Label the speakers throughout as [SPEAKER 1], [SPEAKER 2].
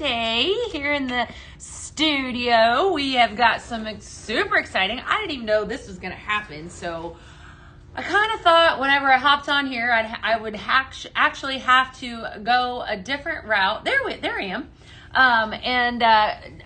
[SPEAKER 1] today here in the studio. We have got some super exciting. I didn't even know this was going to happen. So I kind of thought whenever I hopped on here, I would actually have to go a different route. There I am.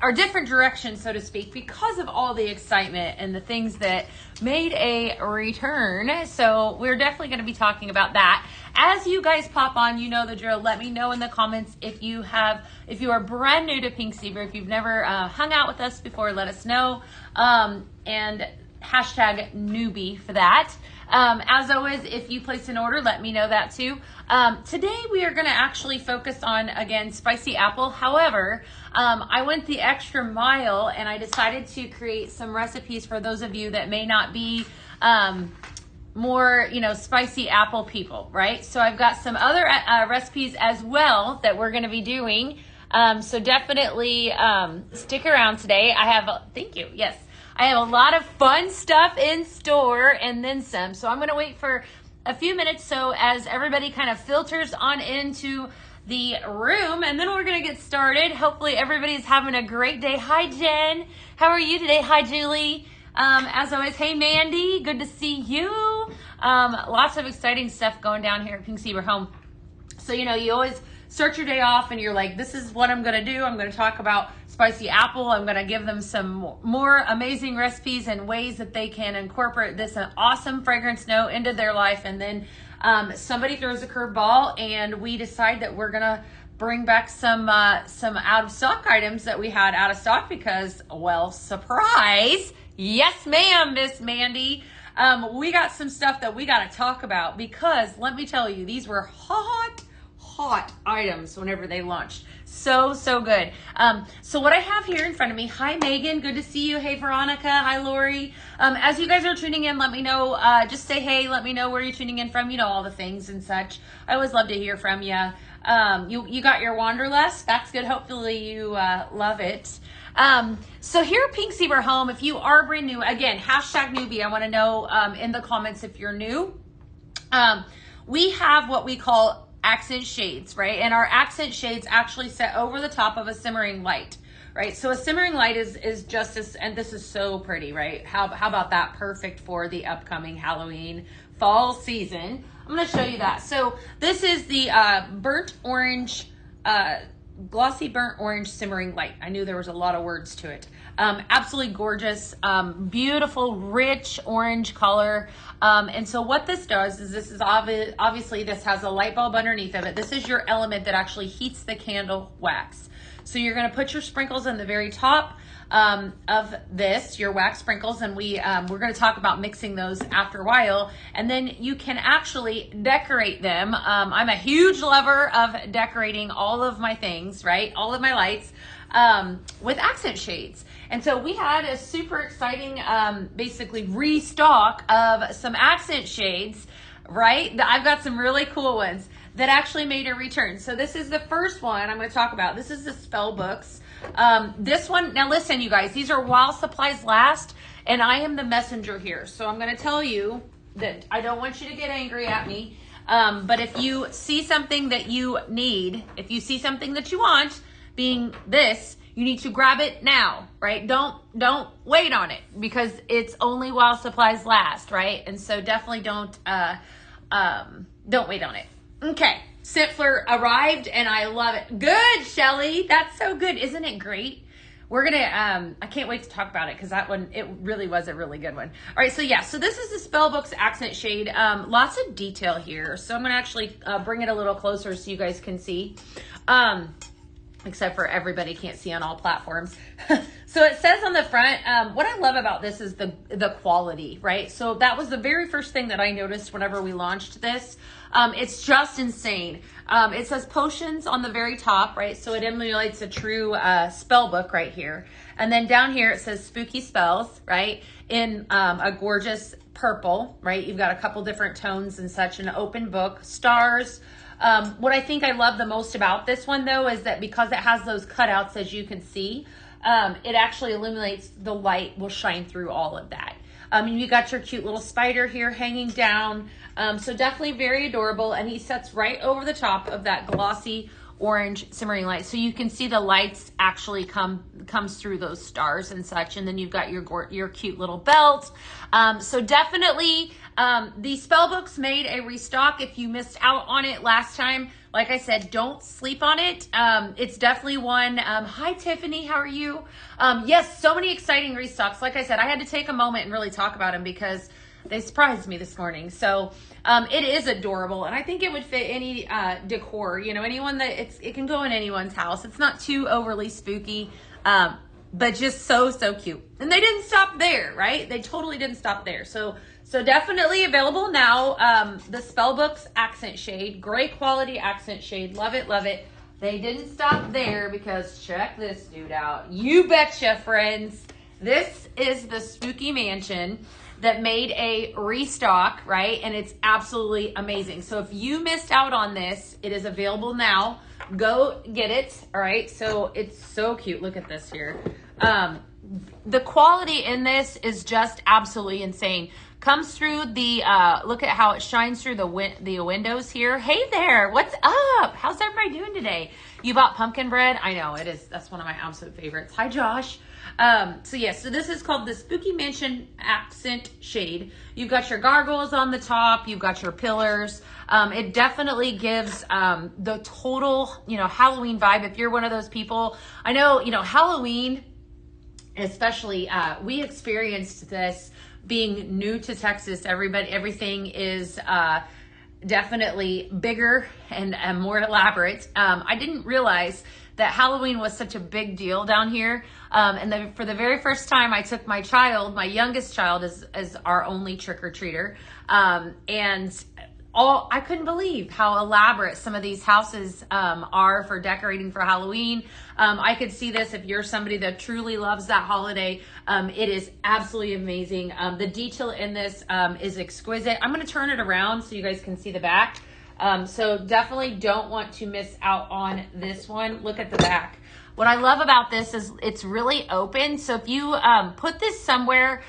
[SPEAKER 1] Or different direction, so to speak, because of all the excitement and the things that made a return. So we're definitely going to be talking about that. As you guys pop on, you know the drill. Let me know in the comments if you are brand new to Pink Zebra, if you've never hung out with us before, let us know. And hashtag newbie for that. As always, if you place an order, let me know that too. Today we are going to actually focus on, again, spicy apple. However, I went the extra mile and I decided to create some recipes for those of you that may not be more, spicy apple people, right? So I've got some other recipes as well that we're going to be doing. So definitely stick around today. Thank you. Yes. I have a lot of fun stuff in store and then some. So I'm going to wait for a few minutes so as everybody kind of filters on into the room, and then we're going to get started. Hopefully everybody's having a great day. Hi, Jen. How are you today? Hi, Julie. As always, hey, Mandy. Good to see you. Lots of exciting stuff going down here at Pink Zebra Home. So, you always start your day off and you're like, this is what I'm going to do. I'm going to talk about spicy apple. I'm going to give them some more amazing recipes and ways that they can incorporate this awesome fragrance note into their life. And then somebody throws a curveball and we decide that we're going to bring back some out of stock items that we had out of stock because, well, surprise. Yes, ma'am, Miss Mandy. We got some stuff that we got to talk about because let me tell you, these were hot items whenever they launched. So good. So what I have here in front of me, hi Megan, good to see you. Hey Veronica, hi Lori. As you guys are tuning in, let me know, just say hey, let me know where you're tuning in from, all the things and such. I always love to hear from you. You got your Wanderlust, that's good. Hopefully you love it. So here at Pink Zebra Home, if you are brand new, again, hashtag newbie, I want to know in the comments if you're new. We have what we call accent shades, right? And our accent shades actually set over the top of a simmering light, right? So a simmering light is just as, and this is so pretty, right? How about that? Perfect for the upcoming Halloween fall season. I'm going to show you that. So this is the burnt orange, glossy burnt orange simmering light. I knew there was a lot of words to it. Absolutely gorgeous, beautiful, rich orange color. And so what this does is this is obviously this has a light bulb underneath of it. This is your element that actually heats the candle wax. So you're going to put your sprinkles in the very top of this, your wax sprinkles, and we're going to talk about mixing those after a while. And then you can actually decorate them. I'm a huge lover of decorating all of my things, right? All of my lights with accent shades. And so we had a super exciting, basically restock of some accent shades, right? I've got some really cool ones that actually made a return. So this is the first one I'm going to talk about. This is the spell books. This one, now listen, you guys, these are while supplies last, and I am the messenger here. So I'm going to tell you that I don't want you to get angry at me. But if you see something that you need, if you see something that you want, being this, you need to grab it now, right? Don't wait on it because it's only while supplies last, right? And so definitely don't wait on it. Okay, Siffler arrived and I love it. Good, Shelly. That's so good. Isn't it great? We're gonna, I can't wait to talk about it because that one, it really was a really good one. All right, so yeah, so this is the Spellbooks accent shade. Lots of detail here. So I'm gonna actually bring it a little closer so you guys can see. Except for everybody can't see on all platforms. So it says on the front, what I love about this is the quality, right? So that was the very first thing that I noticed whenever we launched this. It's just insane. It says potions on the very top, right? So it emulates a true spell book right here. And then down here it says spooky spells, right? In a gorgeous purple, right? You've got a couple different tones and such, an open book, stars. What I think I love the most about this one though is that because it has those cutouts, as you can see, it actually illuminates, the light will shine through all of that. You got your cute little spider here hanging down. So definitely very adorable. And he sits right over the top of that glossy orange simmering light. So you can see the lights actually comes through those stars and such. And then you've got your cute little belt. So definitely the spell books made a restock. If you missed out on it last time, like I said, don't sleep on it. It's definitely one. Hi, Tiffany. How are you? Yes, so many exciting restocks. Like I said, I had to take a moment and really talk about them because they surprised me this morning. So it is adorable. And I think it would fit any decor. You know, anyone that it can go in anyone's house. It's not too overly spooky, but just so cute. And they didn't stop there, right? They totally didn't stop there. So definitely available now. The Spellbooks accent shade, great quality accent shade. Love it, love it. They didn't stop there because check this dude out. You betcha, friends. This is the Spooky Mansion that made a restock, right? And it's absolutely amazing. So if you missed out on this, it is available now. Go get it, all right? So it's so cute. Look at this here. The quality in this is just absolutely insane. Comes through the, look at how it shines through the windows here. Hey there, what's up? How's everybody doing today? You bought pumpkin bread? I know, it is. That's one of my absolute favorites. Hi, Josh. So this is called the Spooky Mansion Accent Shade. You've got your gargoyles on the top. You've got your pillars. It definitely gives the total, Halloween vibe. If you're one of those people, I know, Halloween, especially, we experienced this being new to Texas. Everything is definitely bigger and more elaborate. I didn't realize that Halloween was such a big deal down here. And for the very first time, I took my child, my youngest child, as our only trick-or-treater. And I couldn't believe how elaborate some of these houses are for decorating for Halloween. I could see this if you're somebody that truly loves that holiday. It is absolutely amazing. The detail in this is exquisite. I'm going to turn it around so you guys can see the back. So definitely don't want to miss out on this one. Look at the back. What I love about this is it's really open. So if you put this somewhere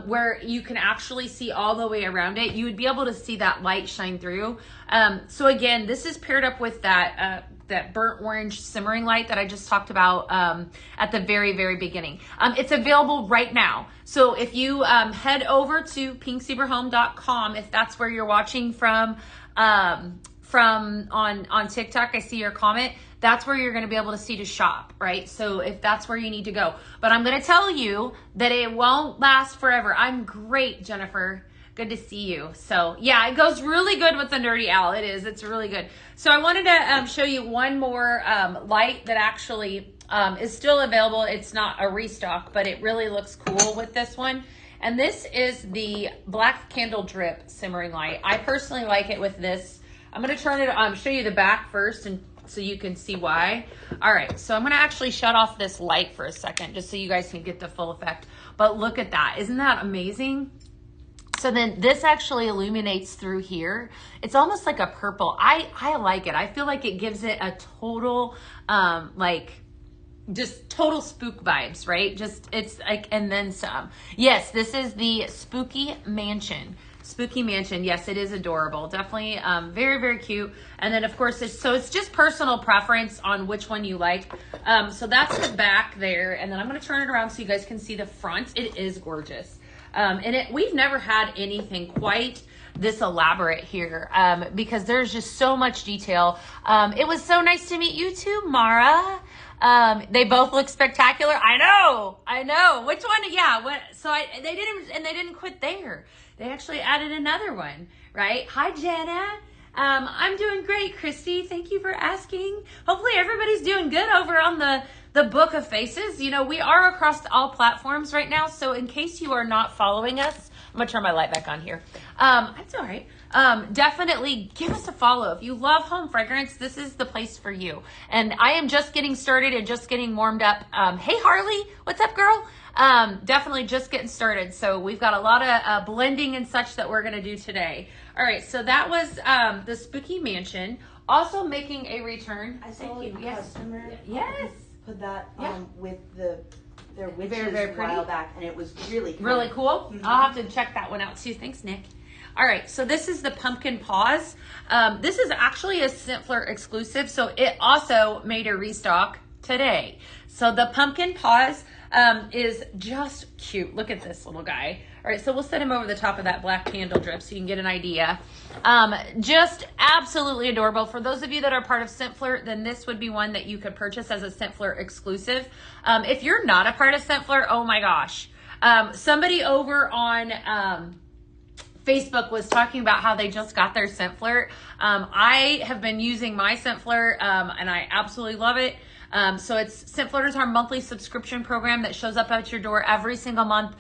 [SPEAKER 1] where you can actually see all the way around it, you would be able to see that light shine through. So again, this is paired up with that burnt orange simmering light that I just talked about at the very, very beginning. It's available right now. So if you head over to pinkzebrahome.com, if that's where you're watching from on TikTok, I see your comment. That's where you're going to be able to see to shop, right? So if that's where you need to go. But I'm going to tell you that it won't last forever. I'm great, Jennifer. Good to see you. So yeah, it goes really good with the Nerdy Owl. It is. It's really good. So I wanted to show you one more light that actually is still available. It's not a restock, but it really looks cool with this one. And this is the Black Candle Drip Simmering Light. I personally like it with this. I'm going to turn it show you the back first and so you can see why. All right, so I'm going to actually shut off this light for a second just so you guys can get the full effect. But look at that. Isn't that amazing? So then this actually illuminates through here. It's almost like a purple. I like it. I feel like it gives it a total, just total spook vibes, right? Just, it's like, and then some. Yes, this is the Spooky Mansion. Spooky Mansion. Yes, it is adorable. Definitely very, very cute. And then, of course, it's just personal preference on which one you like. So that's the back there. And then I'm going to turn it around so you guys can see the front. It is gorgeous. And we've never had anything quite this elaborate here because there's just so much detail. It was so nice to meet you too, Mara. They both look spectacular. I know. Which one? Yeah. They didn't quit there. They actually added another one, right? Hi, Jenna. I'm doing great, Christy. Thank you for asking. Hopefully everybody's doing good over on the Book of Faces. We are across all platforms right now. So in case you are not following us, I'm going to turn my light back on here. That's all right. Definitely give us a follow. If you love home fragrance, this is the place for you. And I am just getting started and just getting warmed up. Hey, Harley, what's up, girl? Definitely just getting started. So we've got a lot of blending and such that we're going to do today. All right. So that was the Spooky Mansion. Also making a return.
[SPEAKER 2] I saw a customer put that with their witches
[SPEAKER 1] very
[SPEAKER 2] a while back, and it was really cool.
[SPEAKER 1] Really cool. Mm-hmm. I'll have to check that one out too. Thanks, Nick. All right, so this is the Pumpkin Paws. This is actually a Simpler exclusive, so it also made a restock today. So the Pumpkin Paws is just cute. Look at this little guy. All right, so we'll set him over the top of that black candle drip so you can get an idea. Just absolutely adorable. For those of you that are part of Simpler, then this would be one that you could purchase as a Simpler exclusive. If you're not a part of Simpler, oh my gosh. Somebody over on Facebook was talking about how they just got their Simpler. I have been using my Simpler and I absolutely love it. So Simpler is our monthly subscription program that shows up at your door every single month.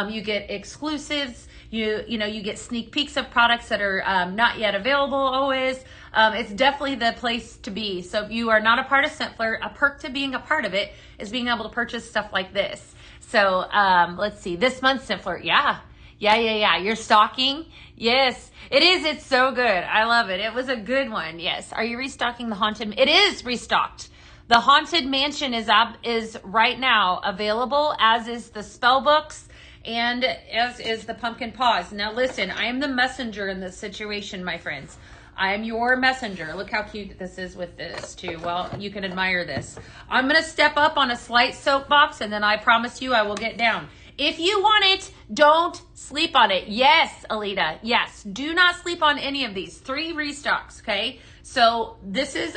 [SPEAKER 1] You get exclusives. You get sneak peeks of products that are not yet available always. It's definitely the place to be. So if you are not a part of Simpler, a perk to being a part of it is being able to purchase stuff like this. So let's see, this month's Simpler, yeah. You're stocking? Yes, it is. It's so good. I love it. It was a good one. Yes. Are you restocking the Haunted? It is restocked. The Haunted Mansion is right now available, as is the spell books and as is the Pumpkin Paws. Now listen, I am the messenger in this situation, my friends. I am your messenger. Look how cute this is with this too. Well, you can admire this. I'm going to step up on a slight soapbox and then I promise you I will get down. If you want it, don't sleep on it. Yes, Alita. Yes. Do not sleep on any of these. 3 restocks, okay? So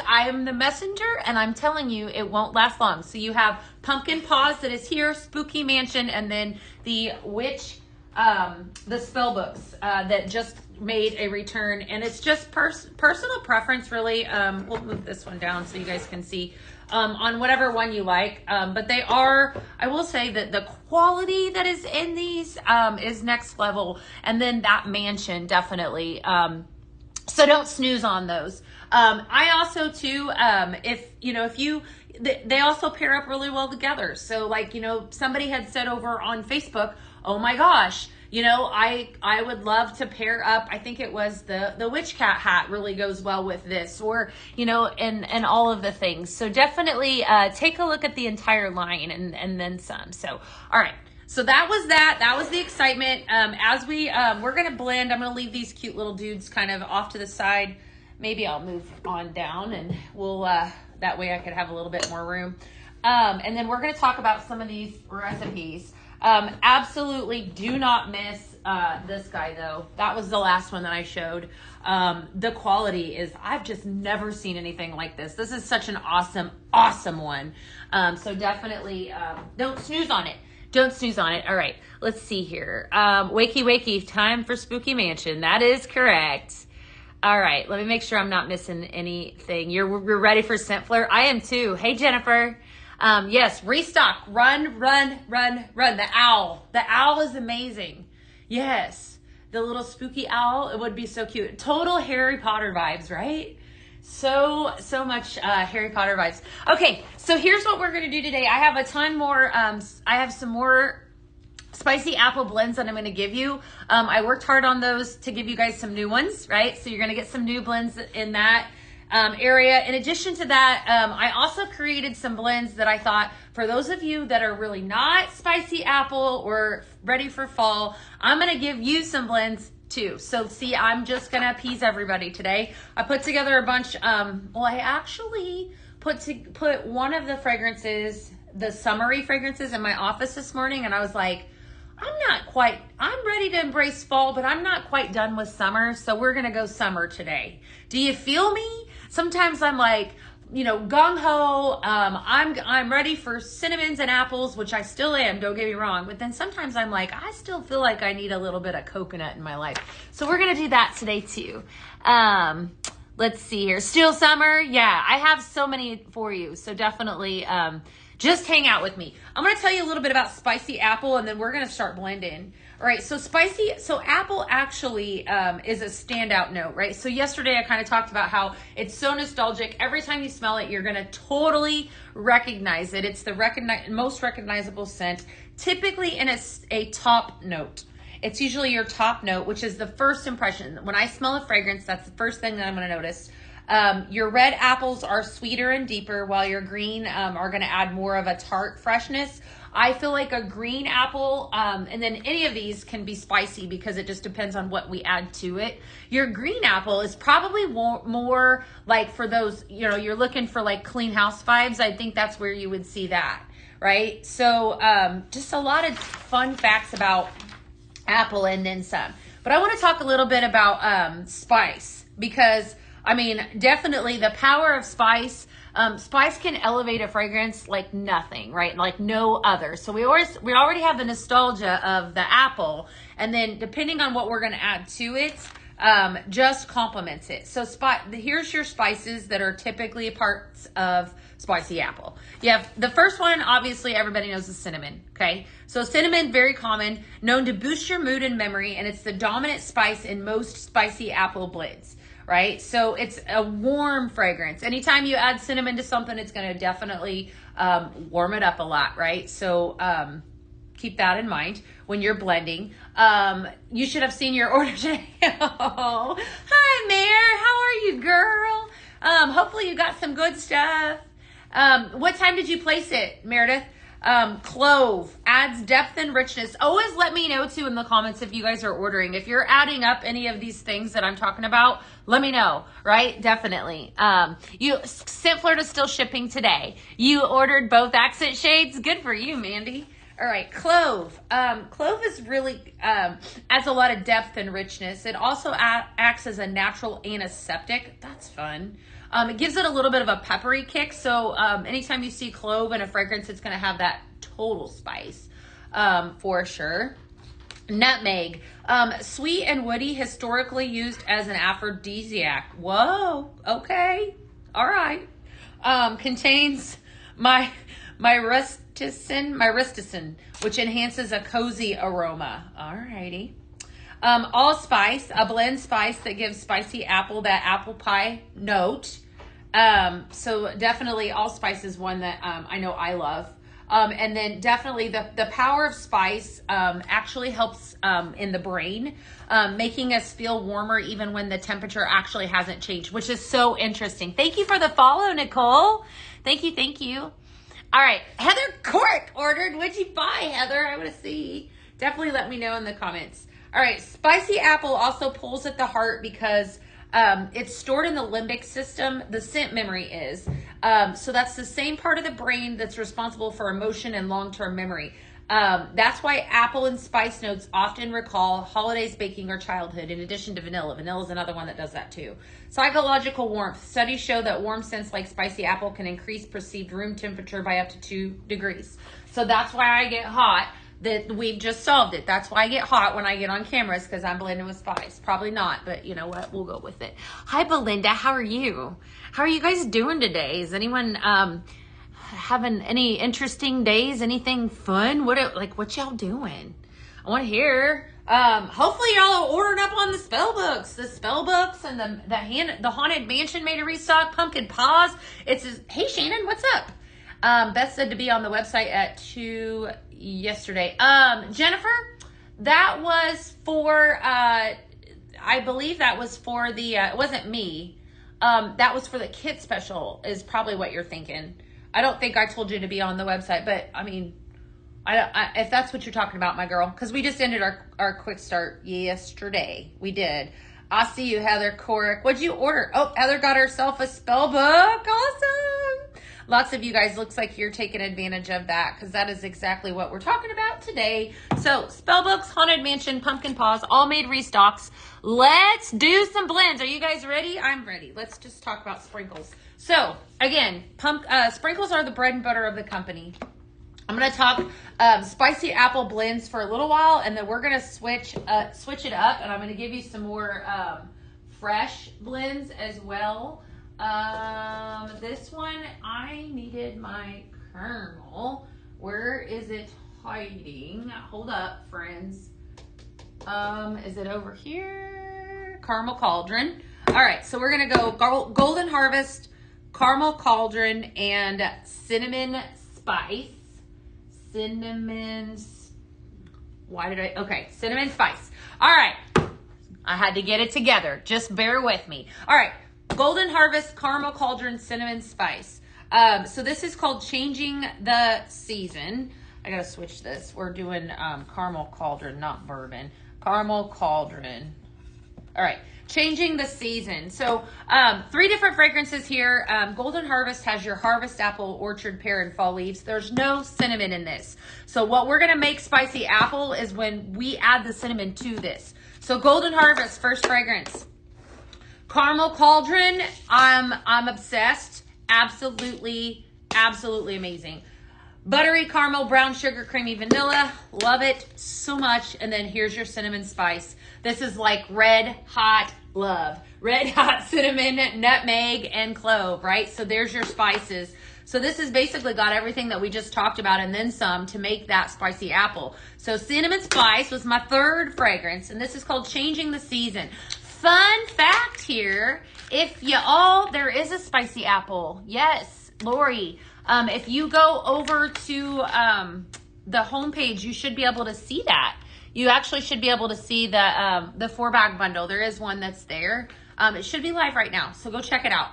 [SPEAKER 1] I am the messenger and I'm telling you it won't last long. So you have Pumpkin Paws that is here, Spooky Mansion, and then the Witch, the spell books that just made a return. And it's just personal preference, really. We'll move this one down so you guys can see on whatever one you like. But they are, I will say that the quality that is in these is next level. And then that mansion, definitely. So don't snooze on those. I also too, they also pair up really well together. So like, somebody had said over on Facebook, oh my gosh, I would love to pair up. I think it was the witch cat hat really goes well with this, or, and all of the things. So definitely, take a look at the entire line and then some. So, all right. So that was that. That was the excitement. As we're going to blend, I'm going to leave these cute little dudes kind of off to the side. Maybe I'll move on down and we'll, that way I could have a little bit more room. And then we're going to talk about some of these recipes. Absolutely do not miss this guy though. That was the last one that I showed. The quality is, I've just never seen anything like this. This is such an awesome one. So definitely don't snooze on it. Don't snooze on it. All right, let's see here. Wakey, time for Spooky Mansion. That is correct. All right, let me make sure I'm not missing anything. We're ready for Simpler? I am too. Hey, Jennifer. Yes, restock. Run. The owl. The owl is amazing. Yes, the little spooky owl. It would be so cute. Total Harry Potter vibes, right? So much Harry Potter vibes. Okay, so here's what we're going to do today. I have a ton more. I have some more spicy apple blends that I'm going to give you. I worked hard on those to give you guys some new ones, right? So you're going to get some new blends in that area. In addition to that, I also created some blends that I thought for those of you that are really not spicy apple or ready for fall, I'm going to give you some blends too. So see, I'm just going to appease everybody today. I put together a bunch. I actually put one of the fragrances, the summery fragrances in my office this morning. And I was like, I'm ready to embrace fall, but I'm not quite done with summer. So we're going to go summer today. Do you feel me? Sometimes I'm like, gung ho. I'm ready for cinnamons and apples, which I still am. Don't get me wrong. But then sometimes I'm like, I still feel like I need a little bit of coconut in my life. So we're going to do that today too. Let's see here. Still summer. Yeah, I have so many for you. So definitely, just hang out with me. I'm going to tell you a little bit about spicy apple and then we're going to start blending. All right, so apple actually is a standout note, right? So yesterday I kind of talked about how it's so nostalgic. Every time you smell it, you're going to totally recognize it. It's the most recognizable scent, typically in a top note. It's usually your top note, which is the first impression. When I smell a fragrance, that's the first thing that I'm going to notice. Your red apples are sweeter and deeper, while your green are going to add more of a tart freshness. I feel like a green apple, and then any of these can be spicy because it just depends on what we add to it. Your green apple is probably more like for those, you're looking for like clean house vibes. I think that's where you would see that, right? So just a lot of fun facts about apple and then some. But I want to talk a little bit about spice because, definitely the power of spice. Spice can elevate a fragrance like nothing, right? Like no other. So we already have the nostalgia of the apple, and then depending on what we're going to add to it, just complements it. So here's your spices that are typically parts of spicy apple. You have the first one, obviously everybody knows, is cinnamon. Okay, so cinnamon, very common, known to boost your mood and memory, and it's the dominant spice in most spicy apple blends. Right? So it's a warm fragrance. Anytime you add cinnamon to something, it's going to definitely warm it up a lot, right? So keep that in mind when you're blending. You should have seen your order today. Oh, hi, Mare. How are you, girl? Hopefully you got some good stuff. What time did you place it, Meredith? Clove adds depth and richness. Always let me know too in the comments if you guys are ordering. If you're adding up any of these things that I'm talking about, let me know, right? Definitely. Scent Flirt is still shipping today. You ordered both accent shades. Good for you, Mandy. All right, clove. Clove is really adds a lot of depth and richness. It also acts as a natural antiseptic. That's fun. It gives it a little bit of a peppery kick. So anytime you see clove in a fragrance, it's going to have that total spice for sure. Nutmeg. Sweet and woody, historically used as an aphrodisiac. Whoa. Okay. All right. Contains myristicin, which enhances a cozy aroma. All righty. Allspice, a blend spice that gives spicy apple that apple pie note. So definitely allspice is one that I know I love. And then definitely the power of spice actually helps in the brain, making us feel warmer even when the temperature actually hasn't changed, which is so interesting. Thank you for the follow, Nicole. Thank you, thank you. All right, Heather Cork ordered. What'd you buy, Heather? I want to see. Definitely let me know in the comments. All right, spicy apple also pulls at the heart because it's stored in the limbic system. The scent memory is. So that's the same part of the brain that's responsible for emotion and long-term memory. That's why apple and spice notes often recall holidays, baking, or childhood, in addition to vanilla. Vanilla is another one that does that too. Psychological warmth. Studies show that warm scents like spicy apple can increase perceived room temperature by up to 2 degrees. So that's why I get hot. That we've just solved it. That's why I get hot when I get on cameras, because I'm blending with spice. Probably not, but you know what? We'll go with it. Hi, Belinda. How are you? How are you guys doing today? Is anyone having any interesting days? Anything fun? What y'all doing? I want to hear. Hopefully y'all are ordering up on the spell books. The spell books and the Haunted Mansion made a restock. Pumpkin Paws. Hey Shannon, what's up? Beth said to be on the website at 2 yesterday. Jennifer, that was for, I believe that was for the, it wasn't me. That was for the kit special is probably what you're thinking. I don't think I told you to be on the website, but I mean, if that's what you're talking about, my girl, because we just ended our quick start yesterday. We did. I see you, Heather Corrick. What'd you order? Oh, Heather got herself a spell book. Awesome. Lots of you guys, looks like you're taking advantage of that because that is exactly what we're talking about today. So Spellbooks, Haunted Mansion, Pumpkin Paws, all made restocks. Let's do some blends. Are you guys ready? I'm ready. Let's just talk about sprinkles. So again, sprinkles are the bread and butter of the company. I'm going to talk spicy apple blends for a little while, and then we're going to switch it up, and I'm going to give you some more fresh blends as well. This one, I needed my caramel. Where is it hiding? Hold up, friends. Is it over here? Caramel Cauldron. All right, so we're going to go Golden Harvest, Caramel Cauldron, and Cinnamon Spice. Cinnamon Spice. All right. I had to get it together. Just bear with me. All right. Golden Harvest Caramel Cauldron Cinnamon Spice. So this is called Changing the Season. I gotta switch this. We're doing Caramel Cauldron, not bourbon. Caramel Cauldron. All right, Changing the Season. So 3 different fragrances here. Golden Harvest has your harvest apple, orchard pear, and fall leaves. There's no cinnamon in this. So what we're gonna make spicy apple is when we add the cinnamon to this. So Golden Harvest, first fragrance. Caramel Cauldron, I'm obsessed. Absolutely amazing. Buttery caramel, brown sugar, creamy vanilla. Love it so much. And then here's your cinnamon spice. This is like red hot love. Red hot cinnamon, nutmeg, and clove, right? So there's your spices. So this has basically got everything that we just talked about and then some to make that spicy apple. So cinnamon spice was my 3rd fragrance, and this is called Changing the Season. Fun fact here, there is a spicy apple. Yes, Lori. If you go over to the homepage, you should be able to see that. You actually should be able to see the 4-bag bundle. There is one that's there. It should be live right now, so go check it out.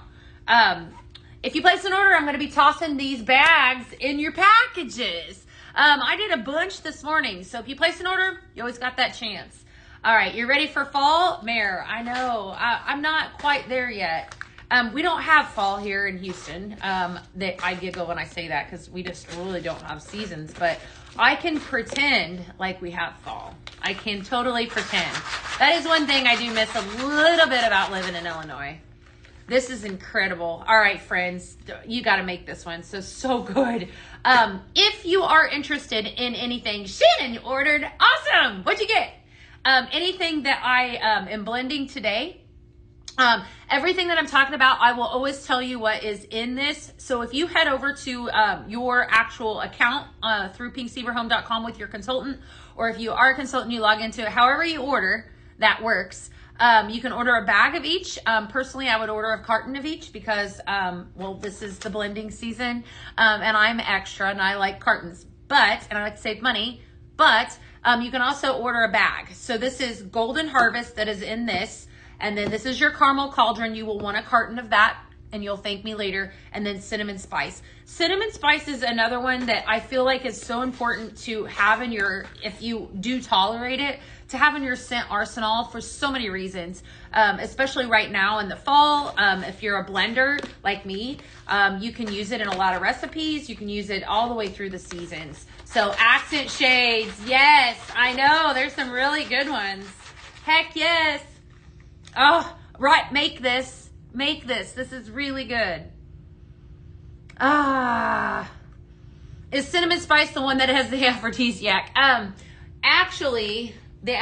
[SPEAKER 1] If you place an order, I'm going to be tossing these bags in your packages. I did a bunch this morning, so if you place an order, you always got that chance. All right, you ready for fall? Mare, I know. I'm not quite there yet. We don't have fall here in Houston. I giggle when I say that because we just really don't have seasons, but I can pretend like we have fall. I can totally pretend. That is one thing I do miss a little bit about living in Illinois. This is incredible. All right, friends, you got to make this one. So good. If you are interested in anything, Shannon ordered. Awesome. What'd you get? Anything that I am blending today. Everything that I'm talking about, I will always tell you what is in this. So if you head over to your actual account through pinkseaverhome.com with your consultant, or if you are a consultant, you log into it, however you order, that works. You can order a bag of each. Personally, I would order a carton of each because, well, this is the blending season, and I'm extra and I like cartons, and I like to save money, but you can also order a bag. So this is Golden Harvest that is in this. And then this is your Caramel Cauldron. You will want a carton of that, and you'll thank me later. And then Cinnamon Spice. Cinnamon Spice is another one that I feel like is so important to have in your, if you do tolerate it, to have in your scent arsenal for so many reasons, especially right now in the fall. If you're a blender like me, you can use it in a lot of recipes. You can use it all the way through the seasons. So accent shades, yes, I know. There's some really good ones. Heck yes. Oh, right. Make this. This is really good. Is cinnamon spice the one that has the aphrodisiac? Actually, the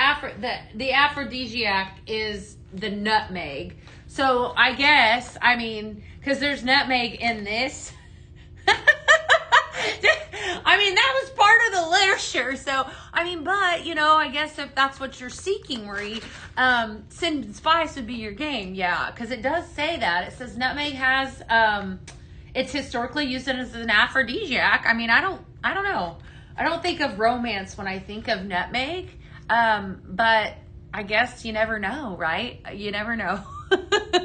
[SPEAKER 1] aphrodisiac is the nutmeg. So I guess, because there's nutmeg in this. That was part of the literature. So, but, I guess if that's what you're seeking, Marie, cinnamon spice would be your game. Yeah, because it does say that. It says nutmeg has, it's historically used as an aphrodisiac. I don't know. I don't think of romance when I think of nutmeg, but I guess you never know, right? You never know.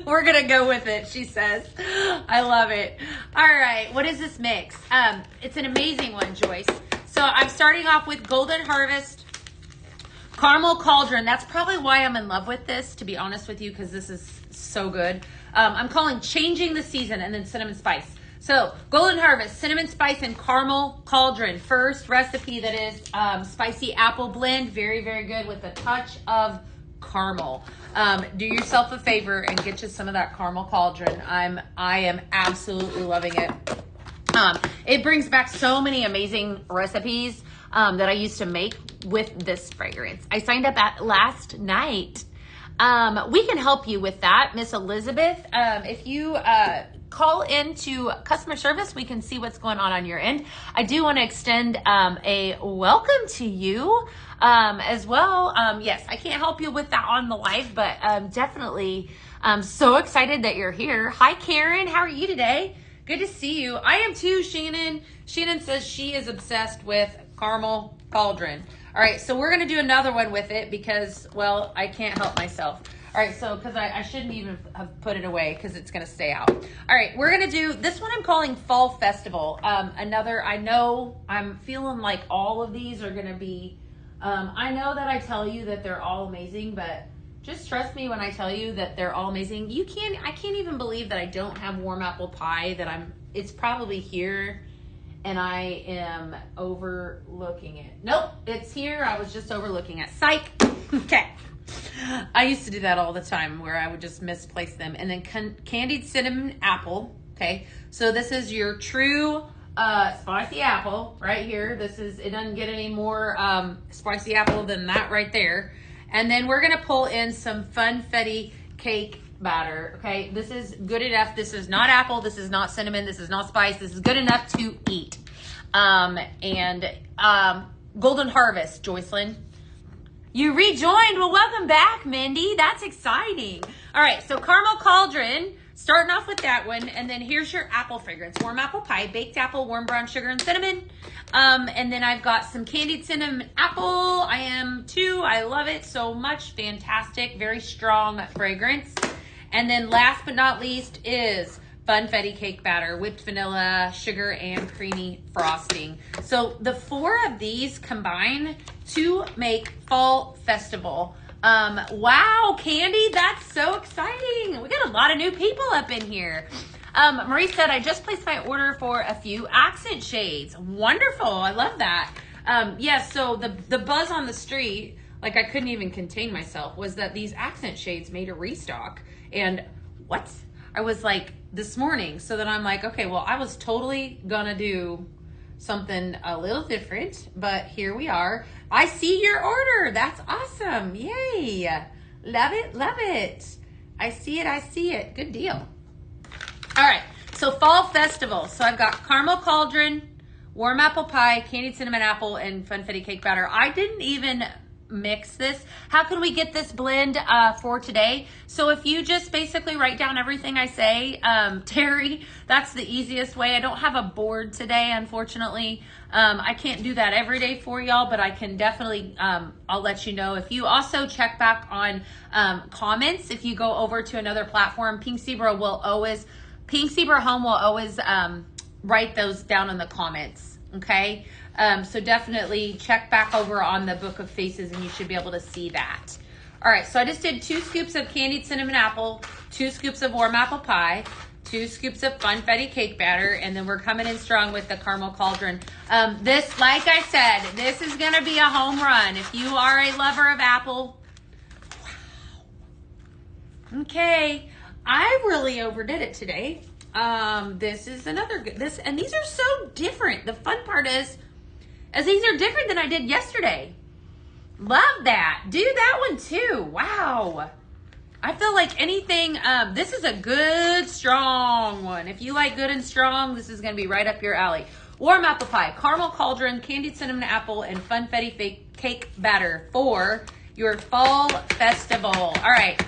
[SPEAKER 1] We're going to go with it, she says. I love it. All right. What is this mix? It's an amazing one, Joyce. So I'm starting off with Golden Harvest Caramel Cauldron. That's probably why I'm in love with this, to be honest with you, because this is so good. I'm calling Changing the Season and then Cinnamon Spice. So Golden Harvest, Cinnamon Spice, and Caramel Cauldron. First recipe that is spicy apple blend. Very, very good with a touch of caramel. Do yourself a favor and get you some of that Caramel Cauldron. I am absolutely loving it. It brings back so many amazing recipes that I used to make with this fragrance. I signed up at last night. We can help you with that, Miss Elizabeth. If you call into customer service, we can see what's going on your end. I do want to extend a welcome to you as well. Yes, I can't help you with that on the live, but definitely I'm so excited that you're here. Hi, Karen. How are you today? Good to see you. I am too, Shannon. Shannon says she is obsessed with Caramel Cauldron. All right, so we're going to do another one with it because, well, I can't help myself. All All right, so because I shouldn't even have put it away because it's going to stay out. All right, we're going to do this one I'm calling Fall Festival. I know I'm feeling like all of these are going to be, I know that I tell you that they're all amazing, but just trust me when I tell you that they're all amazing. I can't even believe that I don't have warm apple pie, it's probably here and I am overlooking it. Nope, it's here. I was just overlooking it. Psych. Okay. I used to do that all the time where I would just misplace them. And then candied cinnamon apple. Okay. So this is your true spicy apple right here. It doesn't get any more spicy apple than that right there. And then we're going to pull in some funfetti cake batter. Okay. This is good enough. This is not apple. This is not cinnamon. This is not spice. This is good enough to eat. Golden Harvest, Joycelyn. You rejoined. Well, welcome back, Mindy. That's exciting. All right, so caramel cauldron, starting off with that one. And then here's your apple fragrance. Warm apple pie, baked apple, warm brown sugar, and cinnamon. And then I've got some candied cinnamon apple. I am too. I love it so much. Fantastic. Very strong fragrance. And then last but not least is funfetti cake batter, whipped vanilla, sugar, and creamy frosting. So the 4 of these combine to make Fall Festival. Wow, Candy, that's so exciting. We got a lot of new people up in here. Marie said, I just placed my order for a few accent shades. Wonderful, I love that. So the buzz on the street, like I couldn't even contain myself, was that these accent shades made a restock. And what? I was like, this morning. So then I'm like, okay, well, I was totally gonna do something a little different, but here we are. I see your order. That's awesome. Yay. Love it. Love it. I see it. Good deal. All right. So Fall Festival. So I've got caramel cauldron, warm apple pie, candied cinnamon apple, and funfetti cake batter. I didn't even mix this. How can we get this blend for today? So if you just basically write down everything I say, Terry, that's the easiest way. I don't have a board today, unfortunately. I can't do that every day for y'all, but I can definitely, I'll let you know. If you also check back on comments, if you go over to another platform, Pink Zebra Home will always write those down in the comments, okay? So definitely check back over on the Book of Faces and you should be able to see that. All right, so I just did 2 scoops of candied cinnamon apple, 2 scoops of warm apple pie, 2 scoops of funfetti cake batter, and then we're coming in strong with the caramel cauldron. This, like I said, this is gonna be a home run. If you are a lover of apple, wow. Okay, I really overdid it today. This is another good, and these are so different. The fun part is these are different than I did yesterday. Love that. Do that one too. Wow. I feel like anything, this is a good, strong one. If you like good and strong, this is going to be right up your alley. Warm apple pie, caramel cauldron, candied cinnamon apple, and funfetti cake batter for your Fall Festival. All right.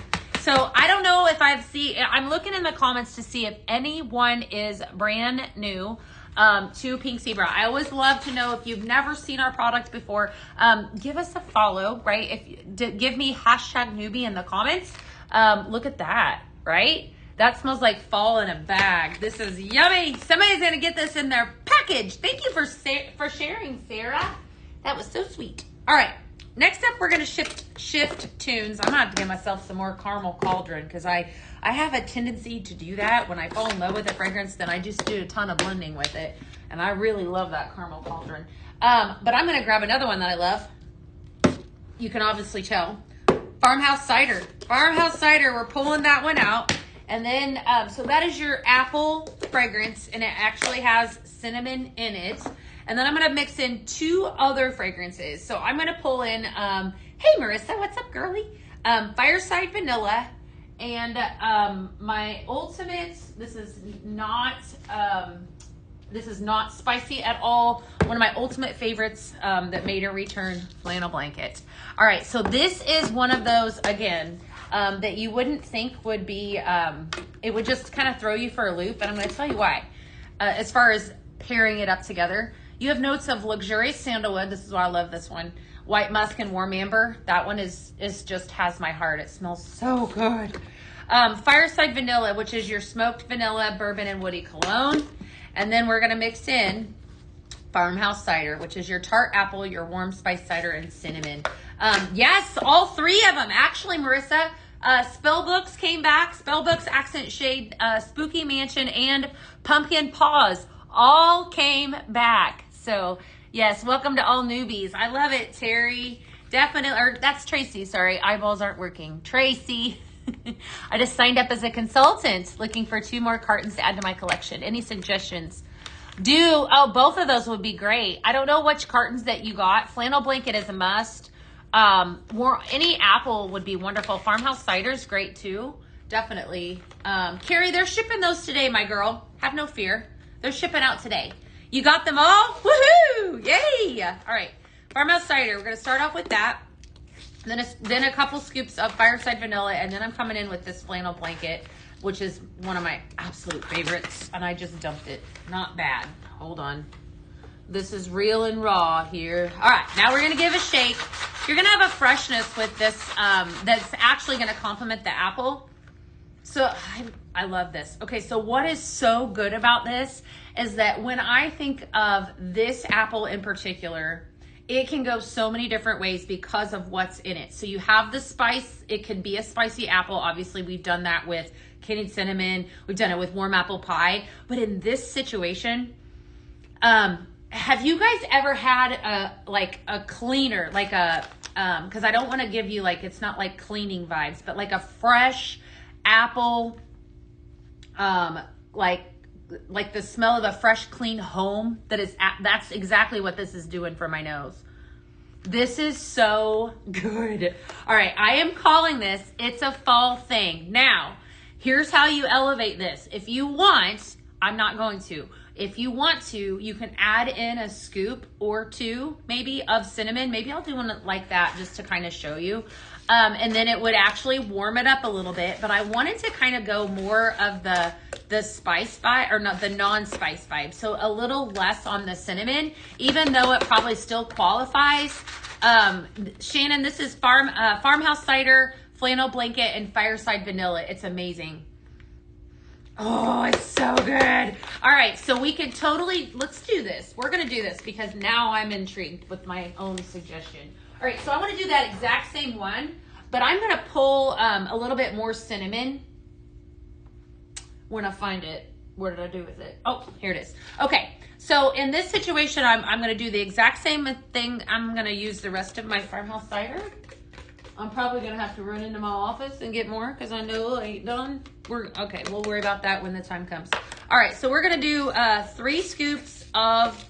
[SPEAKER 1] So I don't know if I'm looking in the comments to see if anyone is brand new to Pink Zebra. I always love to know if you've never seen our product before, give us a follow, right? Give me #newbie in the comments. Look at that, right? That smells like fall in a bag. This is yummy. Somebody's gonna get this in their package. Thank you for sharing, Sarah. That was so sweet. All right. Next up, we're going to shift tunes. I'm going to have to get myself some more caramel cauldron because I have a tendency to do that. When I fall in love with a fragrance, then I just do a ton of blending with it. And I really love that caramel cauldron. But I'm going to grab another one that I love. You can obviously tell. Farmhouse Cider. Farmhouse Cider, we're pulling that one out. And then, so that is your apple fragrance, and it actually has cinnamon in it. And then I'm going to mix in 2 other fragrances. So I'm going to pull in, hey Marissa, what's up, girly? Fireside Vanilla. And my ultimate, this is not spicy at all. One of my ultimate favorites that made a return, flannel blanket. All right, so this is one of those, again, that you wouldn't think would be, it would just kind of throw you for a loop. And I'm going to tell you why. As far as pairing it up together, you have notes of luxurious sandalwood. This is why I love this one. white musk and warm amber. That one is just has my heart. It smells so good. Fireside vanilla, which is your smoked vanilla, bourbon, and woody cologne. And then we're going to mix in farmhouse cider, which is your tart apple, your warm spice cider, and cinnamon. Yes, all three of them. Actually, Marissa, Spellbooks came back. Spellbooks, Accent Shade, Spooky Mansion, and Pumpkin Paws all came back. So, yes, welcome to all newbies. I love it, Terry. Definitely, or that's Tracy, sorry. Eyeballs aren't working. Tracy. I just signed up as a consultant, looking for 2 more cartons to add to my collection. Any suggestions? Both of those would be great. I don't know which cartons that you got. Flannel blanket is a must. Any apple would be wonderful. Farmhouse cider is great too. Definitely. Carrie, they're shipping those today, my girl. Have no fear. They're shipping out today. You got them all? Woohoo! Yay! All right. Farmhouse cider. We're going to start off with that. Then a couple scoops of fireside vanilla, and then I'm coming in with this flannel blanket, which is one of my absolute favorites, and I just dumped it. Not bad. Hold on. This is real and raw here. All right, now we're going to give a shake. You're going to have a freshness with this that's actually going to complement the apple. So I love this. Okay, so what is so good about this is that when I think of this apple in particular, it can go so many different ways because of what's in it. So you have the spice. It can be a spicy apple. Obviously, we've done that with candied cinnamon. We've done it with warm apple pie. But in this situation, have you guys ever had a cleaner, because I don't want to give you it's not like cleaning vibes, but like a fresh apple, like the smell of a fresh, clean home. That's exactly what this is doing for my nose. This is so good. All right, I am calling this, it's a fall thing. Now, here's how you elevate this. If you want, I'm not going to. If you want to, you can add in a scoop or 2, maybe, of cinnamon. Maybe I'll do one like that just to kind of show you. And then it would actually warm it up a little bit. But I wanted to kind of go more of the spice vibe, or not the non-spice vibe. So a little less on the cinnamon, even though it probably still qualifies. Shannon, this is farmhouse cider, flannel blanket, and fireside vanilla. It's amazing. Oh, it's so good. All right, so we could let's do this. We're going to do this because now I'm intrigued with my own suggestion. All right, so I want to do that exact same one, but I'm going to pull a little bit more cinnamon when I find it. Where did I do with it? Oh, here it is. Okay, so in this situation, I'm going to do the exact same thing. I'm going to use the rest of my farmhouse cider. I'm probably going to have to run into my office and get more because I know I ain't done. Okay, we'll worry about that when the time comes. All right, so we're going to do 3 scoops of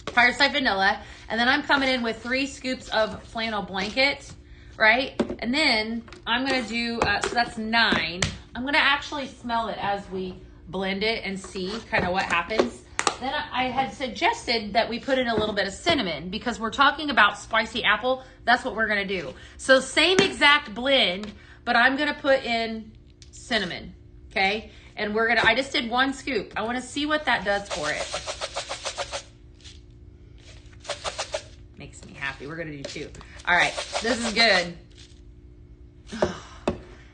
[SPEAKER 1] fireside vanilla, and then I'm coming in with 3 scoops of flannel blanket, right? And then I'm going to do, so that's 9. I'm going to actually smell it as we blend it and see kind of what happens. Then I had suggested that we put in a little bit of cinnamon because we're talking about spicy apple. That's what we're going to do. So same exact blend, but I'm going to put in cinnamon, okay? And I just did 1 scoop. I want to see what that does for it. Makes me happy. We're going to do 2. All right, this is good.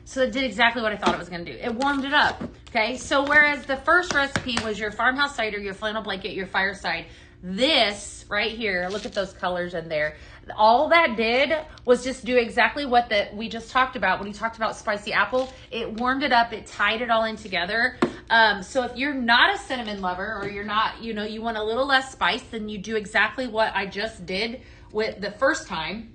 [SPEAKER 1] So it did exactly what I thought it was going to do. It warmed it up. Okay, so whereas the first recipe was your farmhouse cider, your flannel blanket, your fireside, this right here, look at those colors in there. All that did was just do exactly what we just talked about when we talked about spicy apple. It warmed it up. It tied it all in together. So if you're not a cinnamon lover, or you're not, you want a little less spice, then you do exactly what I just did with the first time.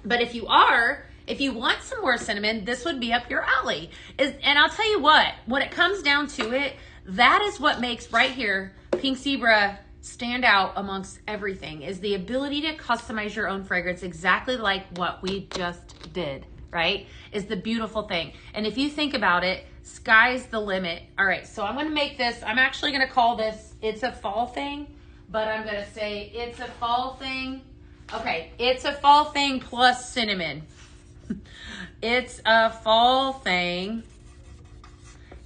[SPEAKER 1] But if you want some more cinnamon, this would be up your alley. And I'll tell you what, when it comes down to it, that is what makes right here Pink Zebra stand out amongst everything, is the ability to customize your own fragrance exactly like what we just did, right? Is the beautiful thing. And if you think about it, sky's the limit. All right, so I'm going to make this, I'm actually going to call this, it's a fall thing, but I'm going to say it's a fall thing. Okay, it's a fall thing plus cinnamon. It's a fall thing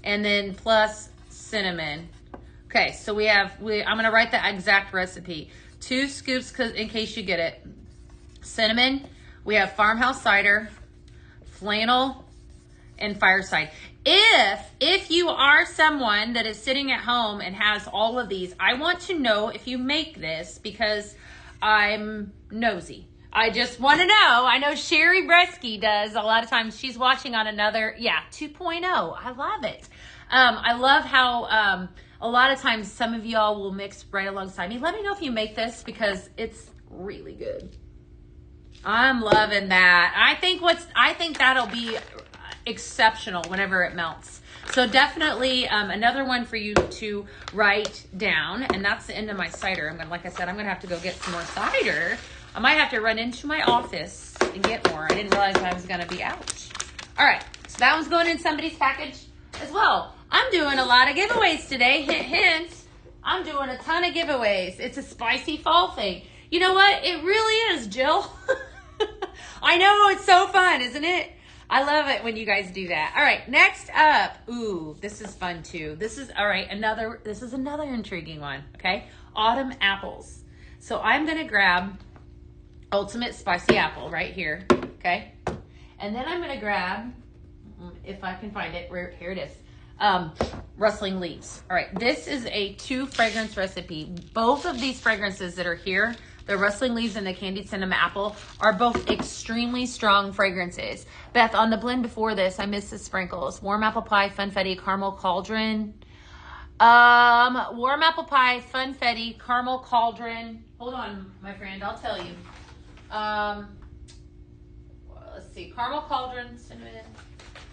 [SPEAKER 1] and then plus cinnamon. Okay, so I'm going to write the exact recipe. 2 scoops in case you get it. cinnamon. We have farmhouse cider, flannel, and fireside. If you are someone that is sitting at home and has all of these, I want to know if you make this because I'm nosy. I just want to know. I know Sherry Bresky does a lot of times. She's watching on another, 2.0. I love it. I love how a lot of times some of y'all will mix right alongside me. Let me know if you make this because it's really good. I'm loving that. I think that'll be exceptional whenever it melts. So definitely another one for you to write down. And that's the end of my cider. Like I said, I'm gonna have to go get some more cider. I might have to run into my office and get more. I didn't realize I was gonna be out. All right, so that one's going in somebody's package as well. I'm doing a lot of giveaways today. Hint, hint. I'm doing a ton of giveaways. It's a spicy fall thing. You know what? It really is, Jill. I know, it's so fun, isn't it? I love it when you guys do that. All right, next up. Ooh, this is fun too. This is another intriguing one, okay? Autumn apples. So I'm gonna grab Ultimate Spicy Apple right here, okay? And then I'm gonna grab, if I can find it, here it is, Rustling Leaves. All right, this is a 2 fragrance recipe. Both of these fragrances that are here, the Rustling Leaves and the Candied Cinnamon Apple, are both extremely strong fragrances. Beth, on the blend before this, I missed the sprinkles. Warm Apple Pie, Funfetti, Caramel Cauldron. Warm Apple Pie, Funfetti, Caramel Cauldron. Hold on, my friend, I'll tell you. Let's see, Caramel Cauldron, cinnamon.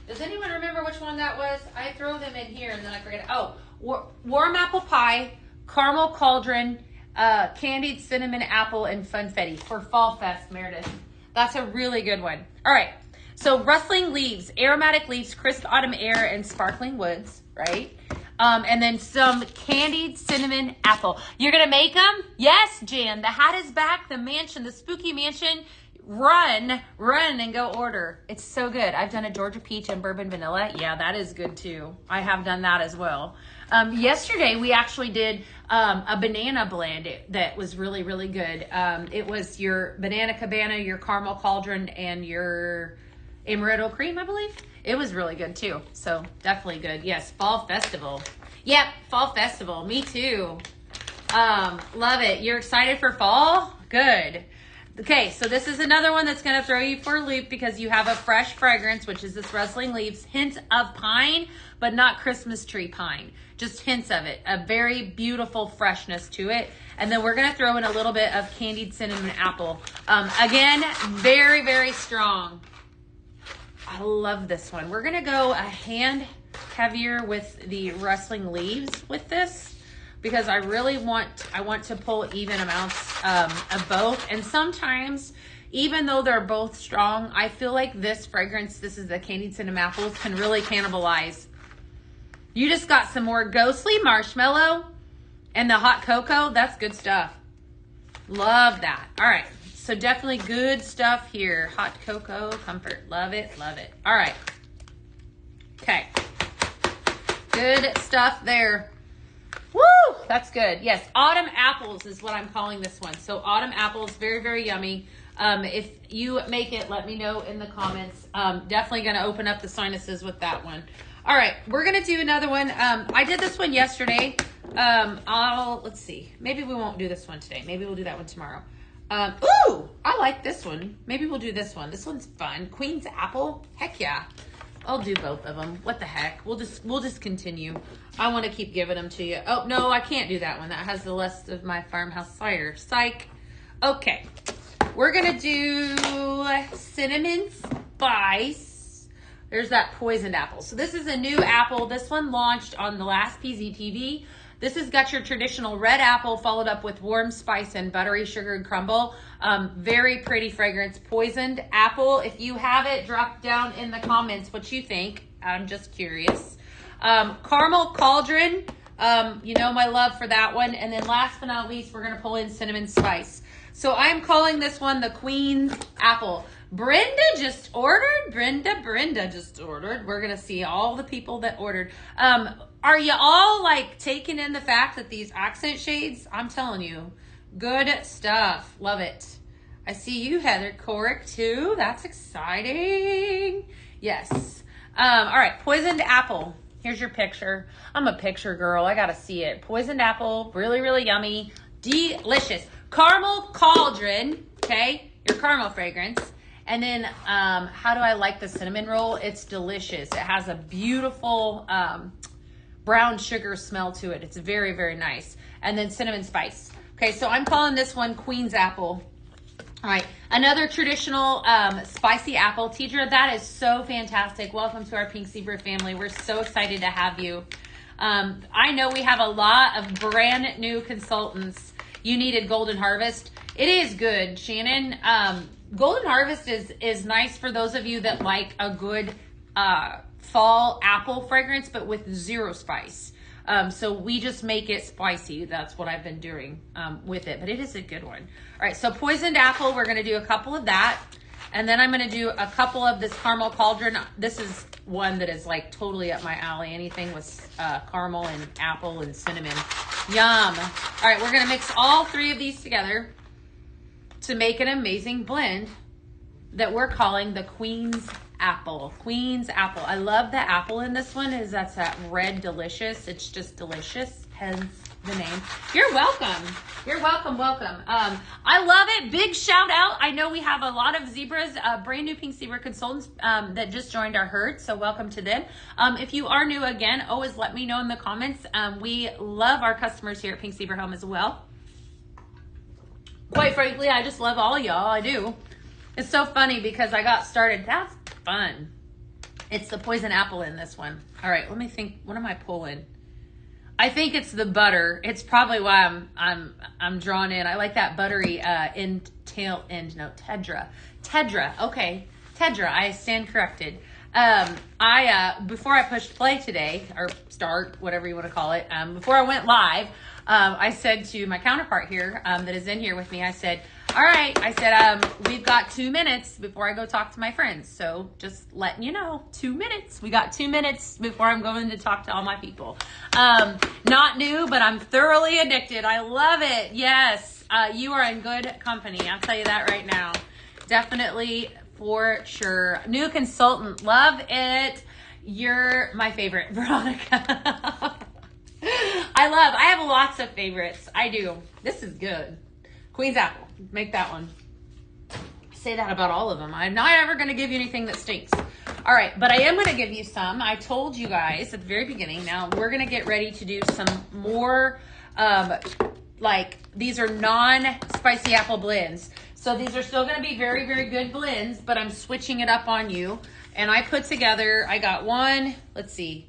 [SPEAKER 1] Does anyone remember which one that was? I throw them in here and then I forget. Oh, Warm Apple Pie, Caramel Cauldron, Candied Cinnamon Apple, and Funfetti for Fall Fest, Meredith. That's a really good one. All right, so Rustling Leaves, Aromatic Leaves, Crisp Autumn Air, and Sparkling Woods, right? And then some Candied Cinnamon Apple. You're gonna make them? Yes, Jan. The hat is back. The mansion, the spooky mansion. Run and go order. It's so good. I've done a Georgia Peach and Bourbon Vanilla. Yeah, that is good too. I have done that as well. Yesterday we actually did a banana blend that was really, really good. It was your Banana Cabana, your Caramel Cauldron, and your Amaretto Cream, I believe. It was really good too. So definitely good. Yes, Fall Festival. Yep, Fall Festival. Me too. Love it. You're excited for fall? Good. Okay, so this is another one that's going to throw you for a loop because you have a fresh fragrance, which is this Rustling Leaves. Hints of pine, but not Christmas tree pine. Just hints of it. A very beautiful freshness to it. And then we're going to throw in a little bit of Candied Cinnamon Apple. Again, very, very strong. I love this one. We're going to go a hand heavier with the Rustling Leaves with this, because I really want to pull even amounts of both. And sometimes, even though they're both strong, I feel like this fragrance, this is the Candied Cinnamon Apples, can really cannibalize. You just got some more Ghostly Marshmallow and the hot cocoa. That's good stuff. Love that. All right, so definitely good stuff here. Hot cocoa, comfort. Love it, love it. All right. Okay. Good stuff there. Woo! That's good. Yes, Autumn Apples is what I'm calling this one. So Autumn Apples, very, very yummy. If you make it, let me know in the comments. Definitely going to open up the sinuses with that one. All right, we're going to do another one. I did this one yesterday. Let's see. Maybe we won't do this one today. Maybe we'll do that one tomorrow. Ooh, I like this one. Maybe we'll do this one. This one's fun. Queen's Apple. Heck yeah. I'll do both of them. What the heck? We'll just continue. I want to keep giving them to you. Oh, no, I can't do that one. That has the rest of my farmhouse cider. Psych. Okay. We're going to do Cinnamon Spice. There's that poisoned apple. So this is a new apple. This one launched on the last PZTV. This has got your traditional red apple followed up with warm spice and buttery sugared crumble. Very pretty fragrance. Poisoned apple. If you have it, drop down in the comments what you think. I'm just curious. Caramel Cauldron. You know my love for that one. And then last but not least, we're going to pull in Cinnamon Spice. So I'm calling this one the Queen's Apple. Brenda just ordered. Brenda just ordered. We're going to see all the people that ordered. Are you all like taking in the fact that these accent shades, I'm telling you, good stuff. Love it. I see you, Heather Corrick, too. That's exciting. Yes. All right, poisoned apple. Here's your picture. I'm a picture girl. I got to see it. Poisoned apple, really, really yummy. Delicious. Caramel cauldron, okay? Your caramel fragrance. And then how do I like the cinnamon roll? It's delicious. It has a beautiful brown sugar smell to it. It's very, very nice. And then cinnamon spice. Okay, so I'm calling this one Queen's Apple. All right, another traditional spicy apple. Tidra, that is so fantastic. Welcome to our Pink Zebra family. We're so excited to have you. I know we have a lot of brand new consultants. You needed Golden Harvest. It is good, Shannon. Golden Harvest is nice for those of you that like a good fall apple fragrance, but with zero spice. So we just make it spicy. That's what I've been doing with it, but it is a good one. All right, so poisoned apple, we're gonna do a couple of that. And then I'm gonna do a couple of this caramel cauldron. This is one that is like totally up my alley. Anything with caramel and apple and cinnamon. Yum. All right, we're gonna mix all three of these together to make an amazing blend that we're calling the Queen's Apple. Queen's Apple. I love the apple in this one. That's that red delicious. It's just delicious, hence the name. You're welcome. You're welcome. I love it. Big shout out. I know we have a lot of zebras, brand new Pink Zebra consultants that just joined our herd. So welcome to them. If you are new again, always let me know in the comments. We love our customers here at Pink Zebra Home as well. Quite frankly, I just love all y'all. I do. It's so funny because I got started. That's fun. It's the poison apple in this one. All right, let me think. What am I pulling? I think it's the butter. It's probably why I'm drawn in. I like that buttery Tedra. Okay, Tedra. I stand corrected. Before I pushed play today, or start, whatever you want to call it, before I went live, I said to my counterpart here that is in here with me, I said, all right, we've got 2 minutes before I go talk to my friends. So just letting you know, 2 minutes. We got 2 minutes before I'm going to talk to all my people. Not new, but I'm thoroughly addicted. I love it. Yes, you are in good company. I'll tell you that right now. Definitely, for sure. New consultant, love it. You're my favorite, Veronica. I have lots of favorites. I do. This is good. Queen's Apple. Make that one. I say that about all of them. I'm not ever going to give you anything that stinks. All right, but I am going to give you some. I told you guys at the very beginning. Now we're going to get ready to do some more, these are non-spicy apple blends. So these are still going to be very, very good blends, but I'm switching it up on you. And I put together, I got one, let's see.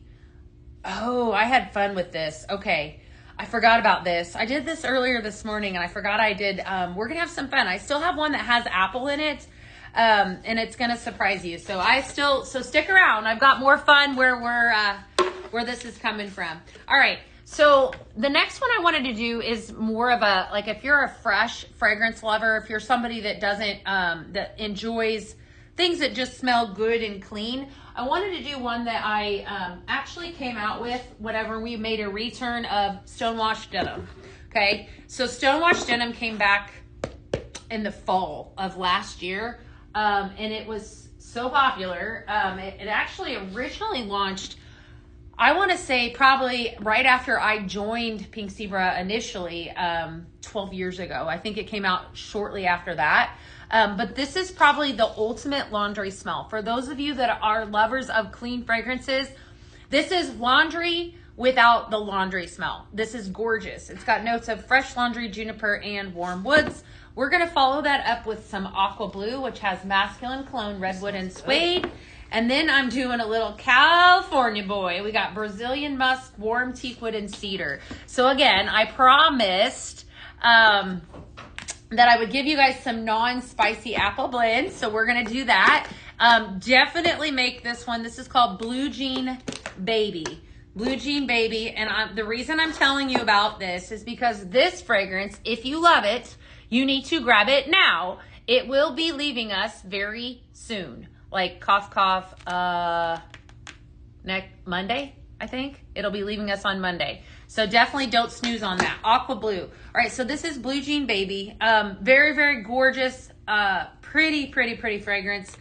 [SPEAKER 1] Oh, I had fun with this. Okay. I forgot about this. I did this earlier this morning and I forgot I did. We're going to have some fun. I still have one that has apple in it. And it's going to surprise you. So stick around. I've got more fun where this is coming from. All right. So the next one I wanted to do is more of a, like if you're a fresh fragrance lover, if you're somebody that doesn't, that enjoys things that just smell good and clean, I wanted to do one that I actually came out with whenever we made a return of Stonewashed Denim. Okay, so Stonewashed Denim came back in the fall of last year, and it was so popular. It actually originally launched, I want to say probably right after I joined Pink Zebra initially, 12 years ago. I think it came out shortly after that. But this is probably the ultimate laundry smell. For those of you that are lovers of clean fragrances, this is laundry without the laundry smell. This is gorgeous. It's got notes of fresh laundry, juniper, and warm woods. We're going to follow that up with some aqua blue, which has masculine cologne, redwood, and suede. And then I'm doing a little California boy. We got Brazilian musk, warm teakwood, and cedar. So again, I promised that I would give you guys some non-spicy apple blends. So we're going to do that. Definitely make this one. This is called Blue Jean Baby. Blue Jean Baby. And the reason I'm telling you about this is because this fragrance, if you love it, you need to grab it now. It will be leaving us very soon. Like cough, cough, next Monday, I think. It'll be leaving us on Monday. So definitely don't snooze on that. Aqua Blue. All right, so this is Blue Jean Baby. Very, very gorgeous Pretty fragrance.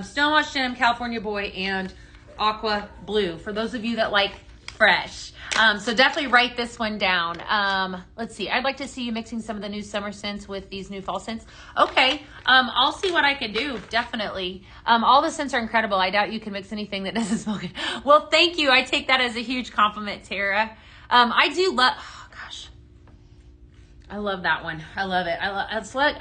[SPEAKER 1] Stonewashed Denim, California Boy, and Aqua Blue, for those of you that like fresh. So definitely write this one down. Let's see. I'd like to see you mixing some of the new summer scents with these new fall scents. Okay. I'll see what I can do. Definitely. All the scents are incredible. I doubt you can mix anything that doesn't smell good. Well, thank you. I take that as a huge compliment, Tara. I do love, oh gosh. I love that one. I love it. It's like,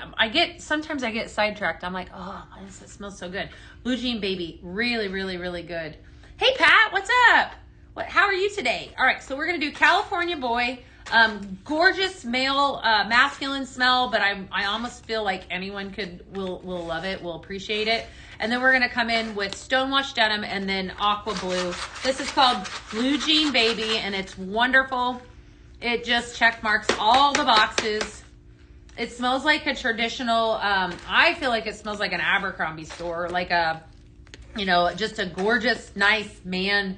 [SPEAKER 1] sometimes I get sidetracked. I'm like, oh, it smells so good. Blue Jean Baby. Really good. Hey, Pat, what's up? How are you today? All right, so we're gonna do California Boy, gorgeous male, masculine smell, but I almost feel like anyone will love it, will appreciate it. And then we're gonna come in with Stonewashed Denim and then Aqua Blue. This is called Blue Jean Baby, and it's wonderful. It just check marks all the boxes. It smells like a traditional, I feel like it smells like an Abercrombie store, like a, just a gorgeous, nice man,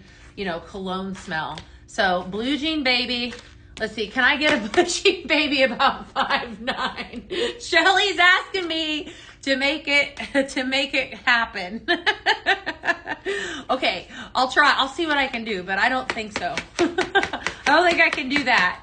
[SPEAKER 1] cologne smell. So Blue Jean Baby. Let's see. Can I get a Blue Jean Baby about 5'9"? Shelly's asking me to make it happen. Okay, I'll try. I'll see what I can do, but I don't think so. I don't think I can do that.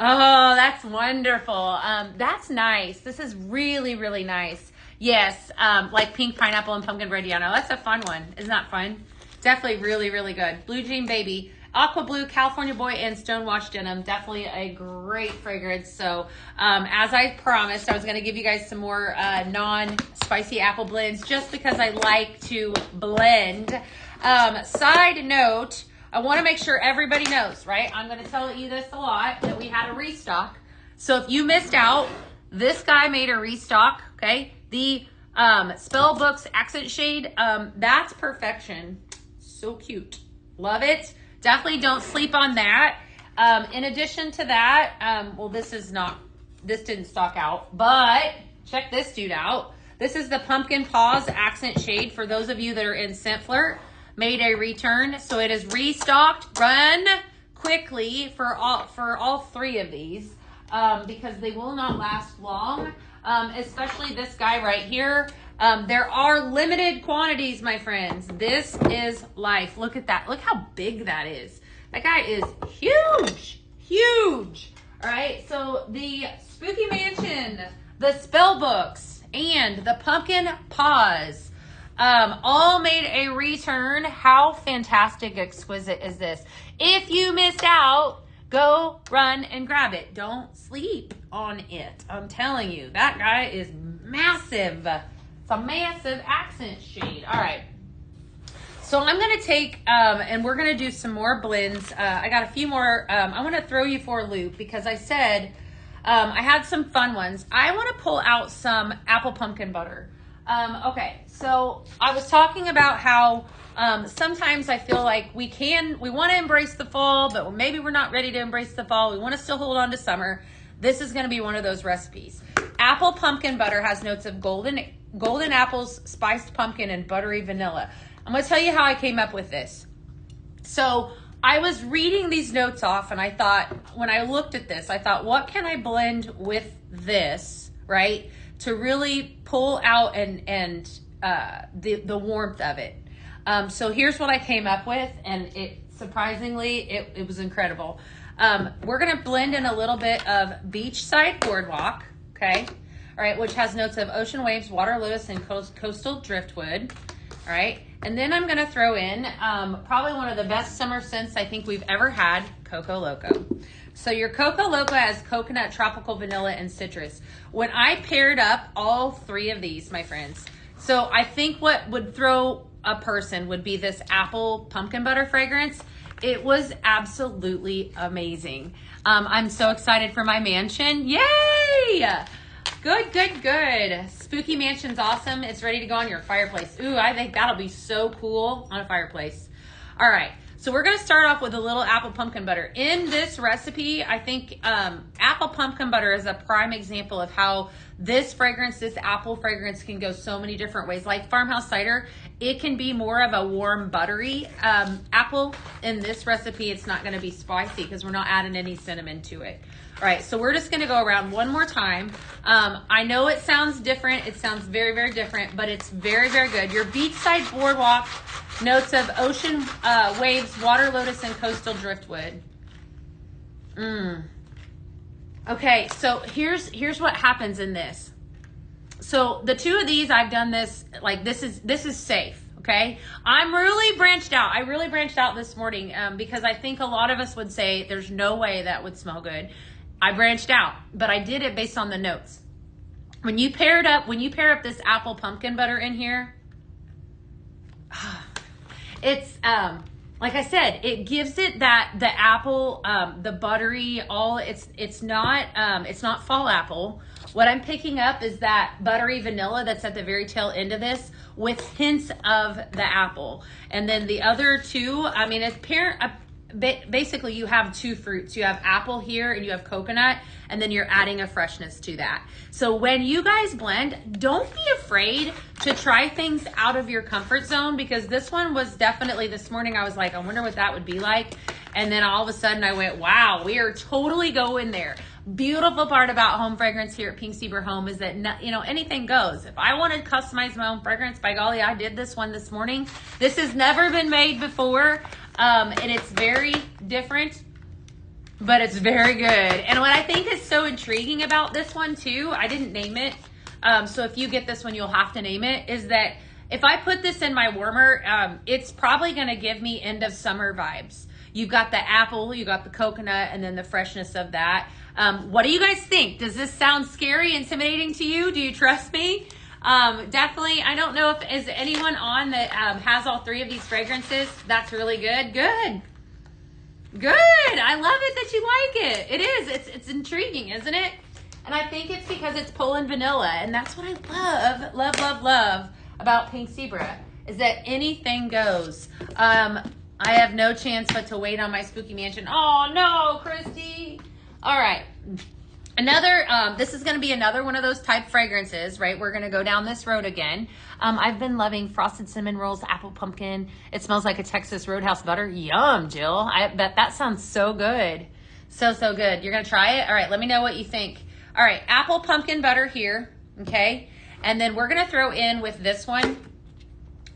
[SPEAKER 1] Oh, that's wonderful. That's nice. This is really nice. Yes, like pink pineapple and pumpkin bread. Yeah, no, that's a fun one. Isn't that fun? Definitely really good. Blue Jean Baby, Aqua Blue, California Boy, and Stonewashed Denim. Definitely a great fragrance. So as I promised, I was going to give you guys some more non-spicy apple blends just because I like to blend. Side note, I want to make sure everybody knows, right? I'm going to tell you this a lot, that we had a restock. So if you missed out, this guy made a restock, okay? The Spell Books Accent Shade, that's perfection. So cute. Love it. Definitely don't sleep on that. In addition to that, well, this didn't stock out, but check this dude out. This is the Pumpkin Paws Accent Shade. For those of you that are in Scent Flirt, made a return. So it is restocked. Run quickly for all three of these because they will not last long, especially this guy right here. There are limited quantities, my friends. This is life. Look at that. Look how big that is. That guy is huge. All right, so the Spooky Mansion, the Spell Books, and the Pumpkin Paws all made a return. How fantastic, exquisite is this? If you missed out, go run and grab it. Don't sleep on it. I'm telling you, that guy is massive. It's a massive accent shade. All right. So I'm going to take, and we're going to do some more blends. I got a few more. I want to throw you for a loop because I said I had some fun ones. I want to pull out some apple pumpkin butter. Okay, so I was talking about how sometimes I feel like we want to embrace the fall, but maybe we're not ready to embrace the fall. We want to still hold on to summer. This is going to be one of those recipes. Apple pumpkin butter has notes of golden apples, spiced pumpkin, and buttery vanilla. I'm going to tell you how I came up with this. So I was reading these notes off, and I thought, when I looked at this, I thought, what can I blend with this, right, to really pull out and the warmth of it. So here's what I came up with, and it was incredible. We're going to blend in a little bit of Beachside Boardwalk, okay, all right, which has notes of ocean waves, water lilies, and coastal driftwood, all right. And then I'm going to throw in probably one of the best summer scents I think we've ever had, Coco Loco. So your Coco Loco has coconut, tropical, vanilla, and citrus. When I paired up all three of these, my friends, so I think what would throw a person would be this apple pumpkin butter fragrance. It was absolutely amazing. I'm so excited for my mansion. Yay! Good. Spooky Mansion's awesome. It's ready to go on your fireplace. Ooh, I think that'll be so cool on a fireplace. All right, so we're gonna start off with a little apple pumpkin butter. In this recipe, I think apple pumpkin butter is a prime example of how this fragrance, this apple fragrance can go so many different ways. Like Farmhouse Cider, it can be more of a warm, buttery apple. In this recipe, it's not going to be spicy because we're not adding any cinnamon to it. All right, so we're just going to go around one more time. I know it sounds different. It sounds very, very different, but it's very, very good. Your beachside boardwalk, notes of ocean waves, water lotus, and coastal driftwood. Okay, so here's what happens in this. So the two of these, I've done this, like this is safe, okay? I'm really branched out. I really branched out this morning because I think a lot of us would say there's no way that would smell good. I branched out, but I did it based on the notes. When you pair up this apple pumpkin butter in here, it's like I said, it gives it that the apple, the buttery, it's not fall apple. What I'm picking up is that buttery vanilla that's at the very tail end of this with hints of the apple. And then the other two, I mean, basically you have two fruits. You have apple here and you have coconut, and then you're adding a freshness to that. So when you guys blend, don't be afraid to try things out of your comfort zone, because this one was definitely, this morning I was like, I wonder what that would be like. And then all of a sudden I went, wow, we are totally going there. Beautiful part about home fragrance here at Pink Zebra Home is that, you know, anything goes. If I wanted to customize my own fragrance, by golly, I did this one this morning. This has never been made before. And it's very different, but it's very good. And what I think is so intriguing about this one too, I didn't name it. So if you get this one, you'll have to name it, is that if I put this in my warmer, it's probably going to give me end of summer vibes. You've got the apple, you got the coconut, and then the freshness of that. What do you guys think? Does this sound scary, intimidating to you? Do you trust me? Definitely. I don't know if is anyone on that has all three of these fragrances. That's really good. Good. I love it that you like it. It is. It's intriguing, isn't it? And I think it's because it's Poland vanilla, and that's what I love about Pink Zebra, is that anything goes. I have no chance but to wait on my spooky mansion. Oh no, Christy. All right. This is going to be another one of those type fragrances, right? We're going to go down this road again. I've been loving frosted cinnamon rolls, apple pumpkin. It smells like a Texas Roadhouse butter. Yum, Jill. I bet that sounds so good. So good. You're going to try it? All right. Let me know what you think. All right. Apple pumpkin butter here. Okay. And then we're going to throw in with this one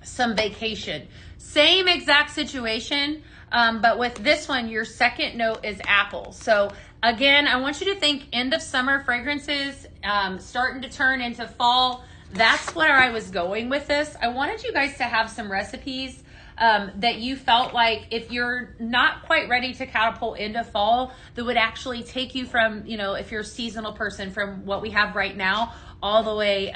[SPEAKER 1] some vacation. Same exact situation. But with this one, your second note is apple. So again, I want you to think end of summer fragrances, starting to turn into fall. That's where I was going with this. I wanted you guys to have some recipes that you felt like, if you're not quite ready to catapult into fall, that would actually take you from, you know, if you're a seasonal person, from what we have right now all the way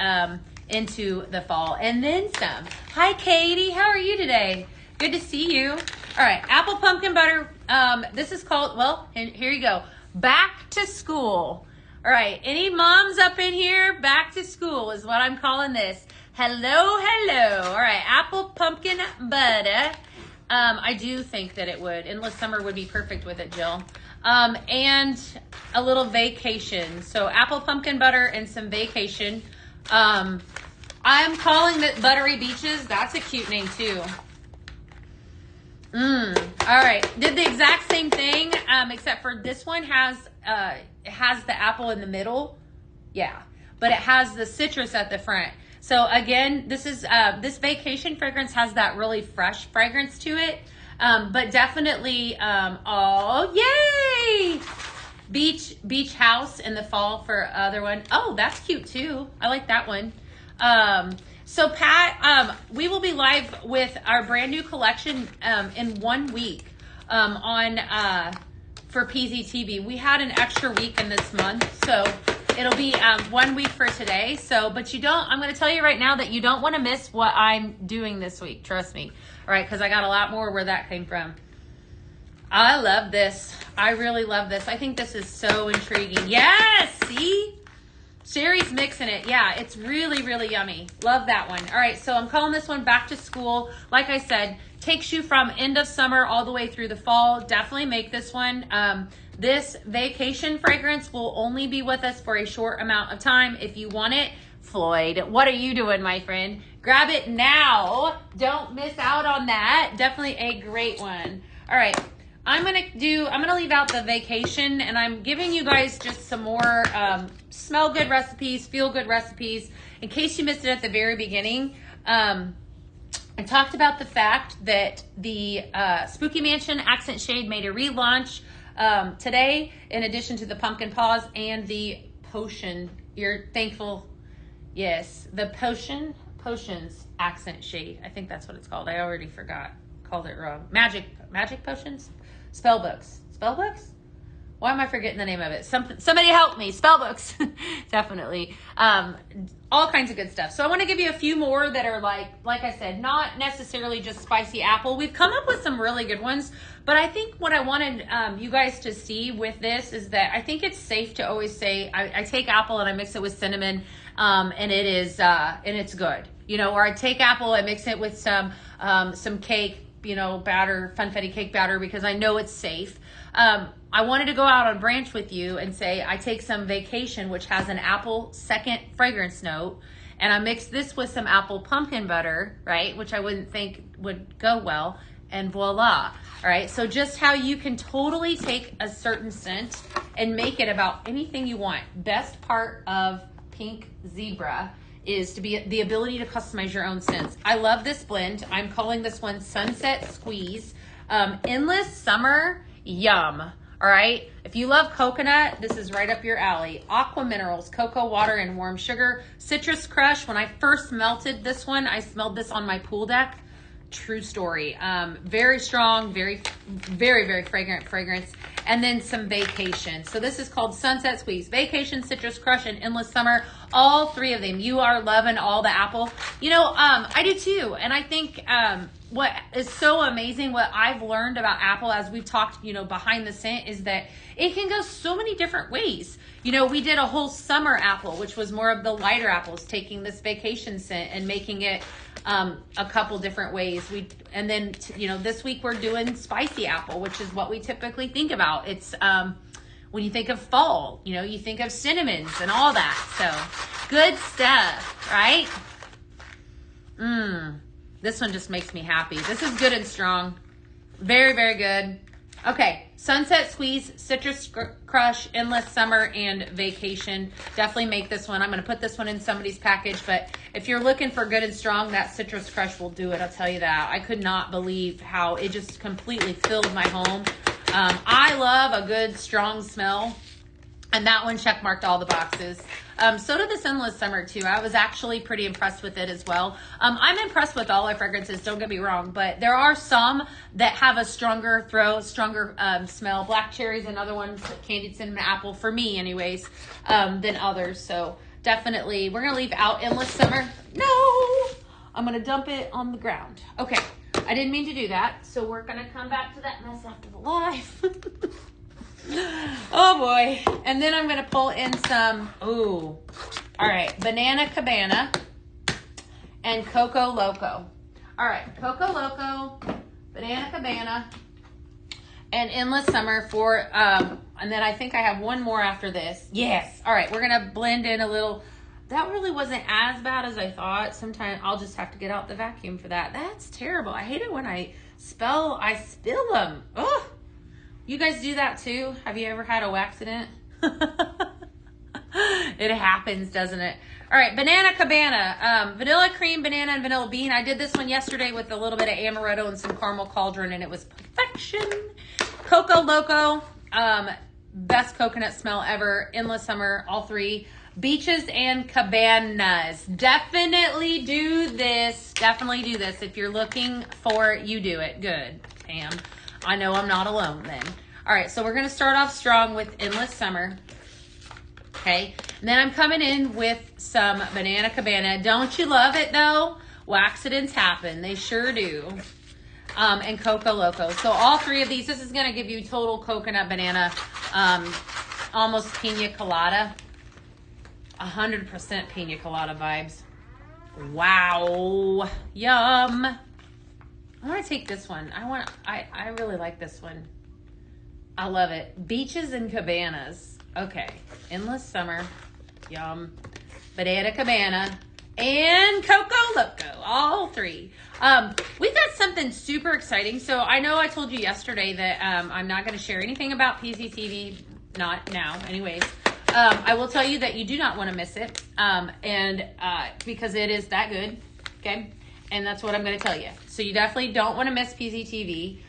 [SPEAKER 1] into the fall and then some. Hi, Katie. How are you today? Good to see you. All right, apple pumpkin butter. This is called, well, here you go. Back to school. All right, any moms up in here? Back to school is what I'm calling this. Hello. All right, apple pumpkin butter. I do think that it would. Endless summer would be perfect with it, Jill. And a little vacation. So apple pumpkin butter and some vacation. I'm calling it Buttery Beaches. That's a cute name too. All right, did the exact same thing, except for this one has the apple in the middle, yeah, but it has the citrus at the front. So again, this is this vacation fragrance has that really fresh fragrance to it, but definitely, oh yay, beach house in the fall for other one. Oh, that's cute too. I like that one. So Pat, we will be live with our brand new collection in 1 week for PZTV. We had an extra week in this month, so it'll be 1 week for today. So, but I'm going to tell you right now that you don't want to miss what I'm doing this week. Trust me. All right, because I got a lot more where that came from. I love this. I really love this. I think this is so intriguing. Yes, see? Sherry's mixing it. Yeah, it's really, really yummy. Love that one. All right, so I'm calling this one Back to School. Like I said, takes you from end of summer all the way through the fall. Definitely make this one. This vacation fragrance will only be with us for a short amount of time. If you want it, Floyd, what are you doing, my friend? Grab it now. Don't miss out on that. Definitely a great one. All right. I'm gonna leave out the vacation, and I'm giving you guys just some more smell good recipes, feel good recipes. In case you missed it at the very beginning, I talked about the fact that the Spooky Mansion Accent Shade made a relaunch today, in addition to the Pumpkin Paws and the Potion. You're thankful. Yes, the Potions Accent Shade. I think that's what it's called. I already forgot. Called it wrong. Magic Potions? Spellbooks. Spellbooks? Why am I forgetting the name of it? Somebody help me. Spellbooks. Definitely. All kinds of good stuff. So I want to give you a few more that are like I said, not necessarily just spicy apple. We've come up with some really good ones, but I think what I wanted you guys to see with this is that I think it's safe to always say, I take apple and I mix it with cinnamon, and it is, and it's good. You know, or I take apple and mix it with some cake, you know, batter, funfetti cake batter, because I know it's safe. I wanted to go out on branch with you and say I take some Vacation, which has an apple second fragrance note, and I mix this with some apple pumpkin butter, right, which I wouldn't think would go well, and voila. All right, so just how you can totally take a certain scent and make it about anything you want. Best part of Pink Zebra is to be the ability to customize your own scents. I love this blend. I'm calling this one Sunset Squeeze. Endless Summer, yum. All right. If you love coconut, this is right up your alley. Aqua Minerals, cocoa water and warm sugar. Citrus Crush. When I first melted this one, I smelled this on my pool deck. True story. Very strong, very, very, very fragrant fragrance. And then some Vacation. So this is called Sunset Squeeze. Vacation, Citrus Crush, and Endless Summer. All three of them. You are loving all the apple. You know, I do too. And I think what is so amazing, what I've learned about apple as we've talked, you know, behind the scent, is that it can go so many different ways. You know, we did a whole summer apple, which was more of the lighter apples, taking this Vacation scent and making it a couple different ways. And then, you know, this week we're doing spicy apple, which is what we typically think about. It's when you think of fall, you know, you think of cinnamons and all that. So good stuff, right? This one just makes me happy. This is good and strong. Very, very good. Okay, Sunset Squeeze, Citrus Crush, Endless Summer, and Vacation. Definitely make this one. I'm going to put this one in somebody's package, but if you're looking for good and strong, that Citrus Crush will do it. I'll tell you that. I could not believe how it just completely filled my home. I love a good, strong smell, and that one checkmarked all the boxes. So did this Endless Summer too. I was actually pretty impressed with it as well. I'm impressed with all our fragrances, don't get me wrong, but there are some that have a stronger smell. Black cherry is another one, candied cinnamon apple, for me anyways, than others. So definitely, we're gonna leave out Endless Summer. No, I'm gonna dump it on the ground. Okay, I didn't mean to do that. So we're gonna come back to that mess after the live. Oh boy. And then I'm going to pull in some, all right, Banana Cabana and Coco Loco. All right, Coco Loco, Banana Cabana, and Endless Summer for, and then I think I have one more after this. Yes. All right, we're going to blend in a little. That really wasn't as bad as I thought. Sometimes I'll just have to get out the vacuum for that. That's terrible. I hate it when I spill them. Ugh. You guys do that too? Have you ever had a accident? It happens, doesn't it? All right, Banana Cabana, vanilla cream, banana, and vanilla bean. I did this one yesterday with a little bit of amaretto and some caramel cauldron, and it was perfection. Coco Loco, best coconut smell ever. Endless Summer, all three. Beaches and Cabanas. Definitely do this. Definitely do this. If you're looking for, you do it. Good, Pam. I know I'm not alone then. All right, so we're going to start off strong with Endless Summer. Okay, and then I'm coming in with some Banana Cabana. Don't you love it though? Well, accidents happen. They sure do. And Coco Loco. So all three of these, this is going to give you total coconut banana, almost pina colada. 100% pina colada vibes. Wow. Yum. I want to take this one. I really like this one. I love it. Beaches and cabanas. Okay. Endless summer. Yum. Banana cabana. And Coco Loco. All three. We've got something super exciting. So I know I told you yesterday that I'm not going to share anything about PZTV. Not now. Anyways. I will tell you that you do not want to miss it. Because it is that good. Okay. And that's what I'm going to tell you. So you definitely don't want to miss PZTV.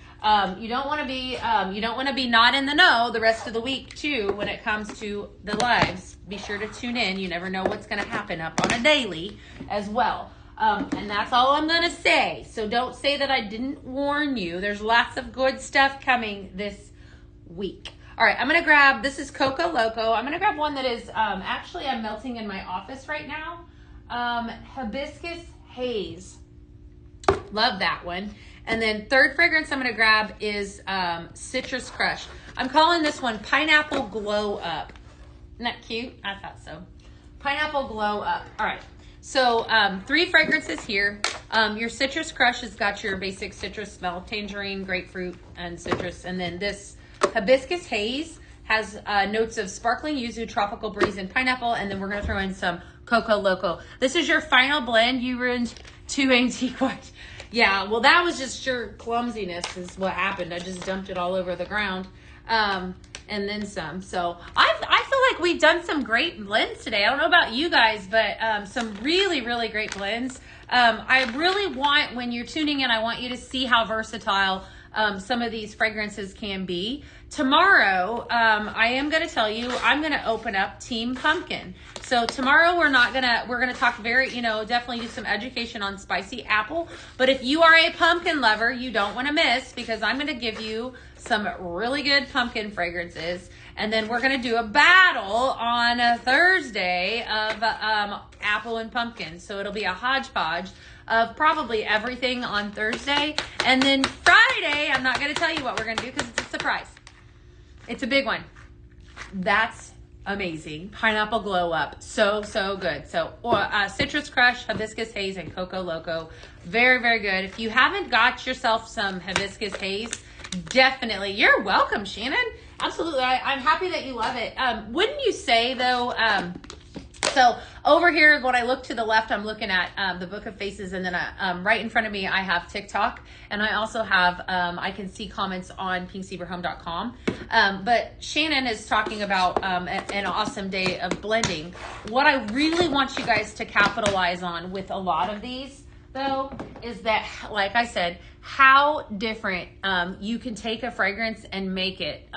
[SPEAKER 1] You don't want to be not in the know the rest of the week too when it comes to the lives. Be sure to tune in. You never know what's going to happen up on a daily as well. And that's all I'm going to say. So don't say that I didn't warn you. There's lots of good stuff coming this week. All right, I'm going to grab, this is Coco Loco. I'm going to grab one that is, actually I'm melting in my office right now. Hibiscus Haze. Love that one. And then third fragrance I'm going to grab is Citrus Crush. I'm calling this one Pineapple Glow Up. Isn't that cute? I thought so. Pineapple Glow Up. All right. So 3 fragrances here. Your Citrus Crush has got your basic citrus smell, tangerine, grapefruit, and citrus. And then this Hibiscus Haze has notes of sparkling yuzu, tropical breeze, and pineapple. And then we're going to throw in some Coco Loco. This is your final blend. You ruined 2 antique white. Yeah, well, that was just your clumsiness is what happened. I just dumped it all over the ground, and then some. So I feel like we've done some great blends today. I don't know about you guys, but some really, really great blends. I really want, when you're tuning in, I want you to see how versatile some of these fragrances can be. Tomorrow, I am going to tell you, I'm going to open up Team Pumpkin. So tomorrow we're going to talk definitely do some education on spicy apple. But if you are a pumpkin lover, you don't want to miss, because I'm going to give you some really good pumpkin fragrances. And then we're going to do a battle on a Thursday of apple and pumpkin. So it'll be a hodgepodge of probably everything on Thursday. And then Friday, I'm not going to tell you what we're going to do because it's a surprise. It's a big one. That's amazing. Pineapple Glow Up. So, so good. So Citrus Crush, Hibiscus Haze, and Coco Loco. Very, very good. If you haven't got yourself some Hibiscus Haze, definitely. You're welcome, Shannon. Absolutely. I'm happy that you love it. Wouldn't you say, though, so over here, when I look to the left, I'm looking at the Book of Faces, and then right in front of me, I have TikTok, and I also have, I can see comments on pinkzebrahome.com. But Shannon is talking about an awesome day of blending. What I really want you guys to capitalize on with a lot of these, though, is that, like I said, how different you can take a fragrance and make it,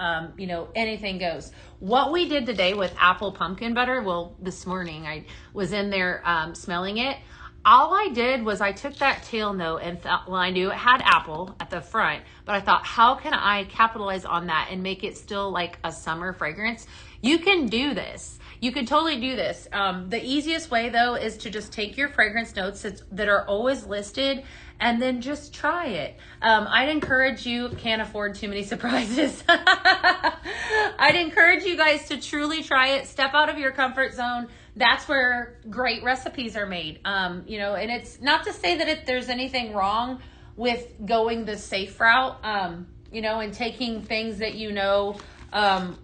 [SPEAKER 1] anything goes. What we did today with apple pumpkin butter, well, this morning I was in there smelling it. All I did was I took that tail note and thought, well, I knew it had apple at the front, but I thought, how can I capitalize on that and make it still like a summer fragrance? You can do this. You can totally do this. The easiest way, though, is to just take your fragrance notes that are always listed and then just try it. I'd encourage you, can't afford too many surprises. I'd encourage you guys to truly try it. Step out of your comfort zone. That's where great recipes are made. And it's not to say that there's anything wrong with going the safe route, and taking things that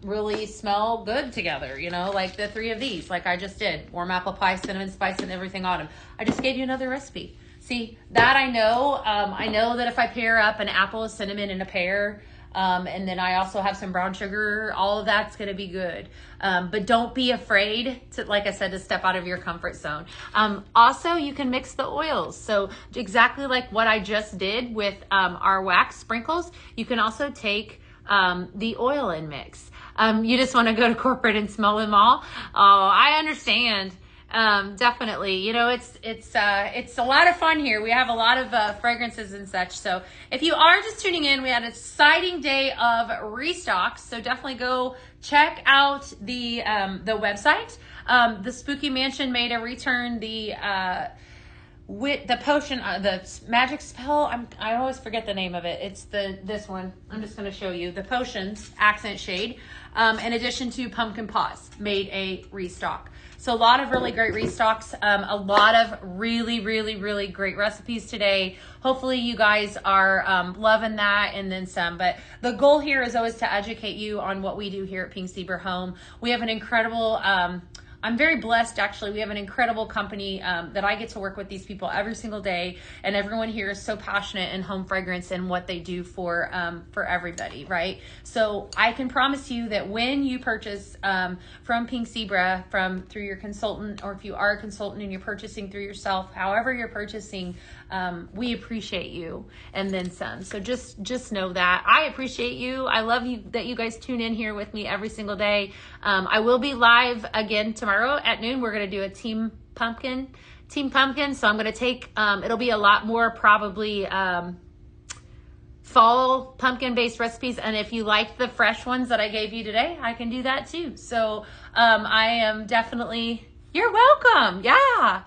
[SPEAKER 1] really smell good together, like the 3 of these, like I just did. Warm apple pie, cinnamon spice, and everything autumn. I just gave you another recipe. See, that I know. I know that if I pair up an apple, a cinnamon, and a pear, and then I also have some brown sugar, all of that's going to be good. But don't be afraid to, like I said, to step out of your comfort zone. Also, you can mix the oils. So exactly like what I just did with our wax sprinkles, you can also take the oil and mix. You just want to go to corporate and smell them all. Oh, I understand. Definitely. It's a lot of fun here. We have a lot of fragrances and such. So if you are just tuning in, we had an exciting day of restocks. So definitely go check out the website. The Spooky Mansion made a return. with the potion, the magic spell. I always forget the name of it. It's this one. I'm just going to show you the potions accent shade. In addition to pumpkin paws, made a restock. So a lot of really great restocks. A lot of really, really, really great recipes today. Hopefully you guys are loving that and then some. But the goal here is always to educate you on what we do here at Pink Zebra Home. We have an incredible. I'm very blessed, actually. We have an incredible company that I get to work with these people every single day, and everyone here is so passionate in home fragrance and what they do for everybody, right? So I can promise you that when you purchase from Pink Zebra, through your consultant, or if you are a consultant and you're purchasing through yourself, however you're purchasing, we appreciate you and then some. So just know that I appreciate you. I love you that you guys tune in here with me every single day. I will be live again tomorrow at noon. We're going to do a team pumpkin. So I'm going to take, it'll be a lot more probably, fall pumpkin based recipes. And if you like the fresh ones that I gave you today, I can do that too. So, I am definitely, you're welcome. Yeah.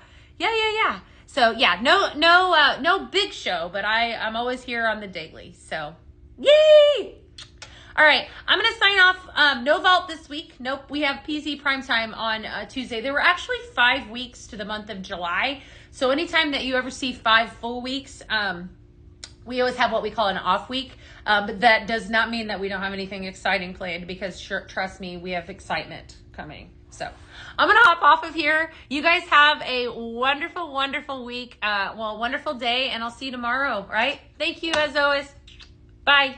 [SPEAKER 1] So yeah, no big show, but I'm always here on the daily. So yay! All right, I'm gonna sign off. No vault this week. Nope, we have PZ Primetime on Tuesday. There were actually 5 weeks to the month of July. So anytime that you ever see 5 full weeks, we always have what we call an off week. But that does not mean that we don't have anything exciting planned, because trust me, we have excitement coming. So I'm going to hop off of here. You guys have a wonderful, wonderful week. Wonderful day, and I'll see you tomorrow, right? Thank you as always. Bye.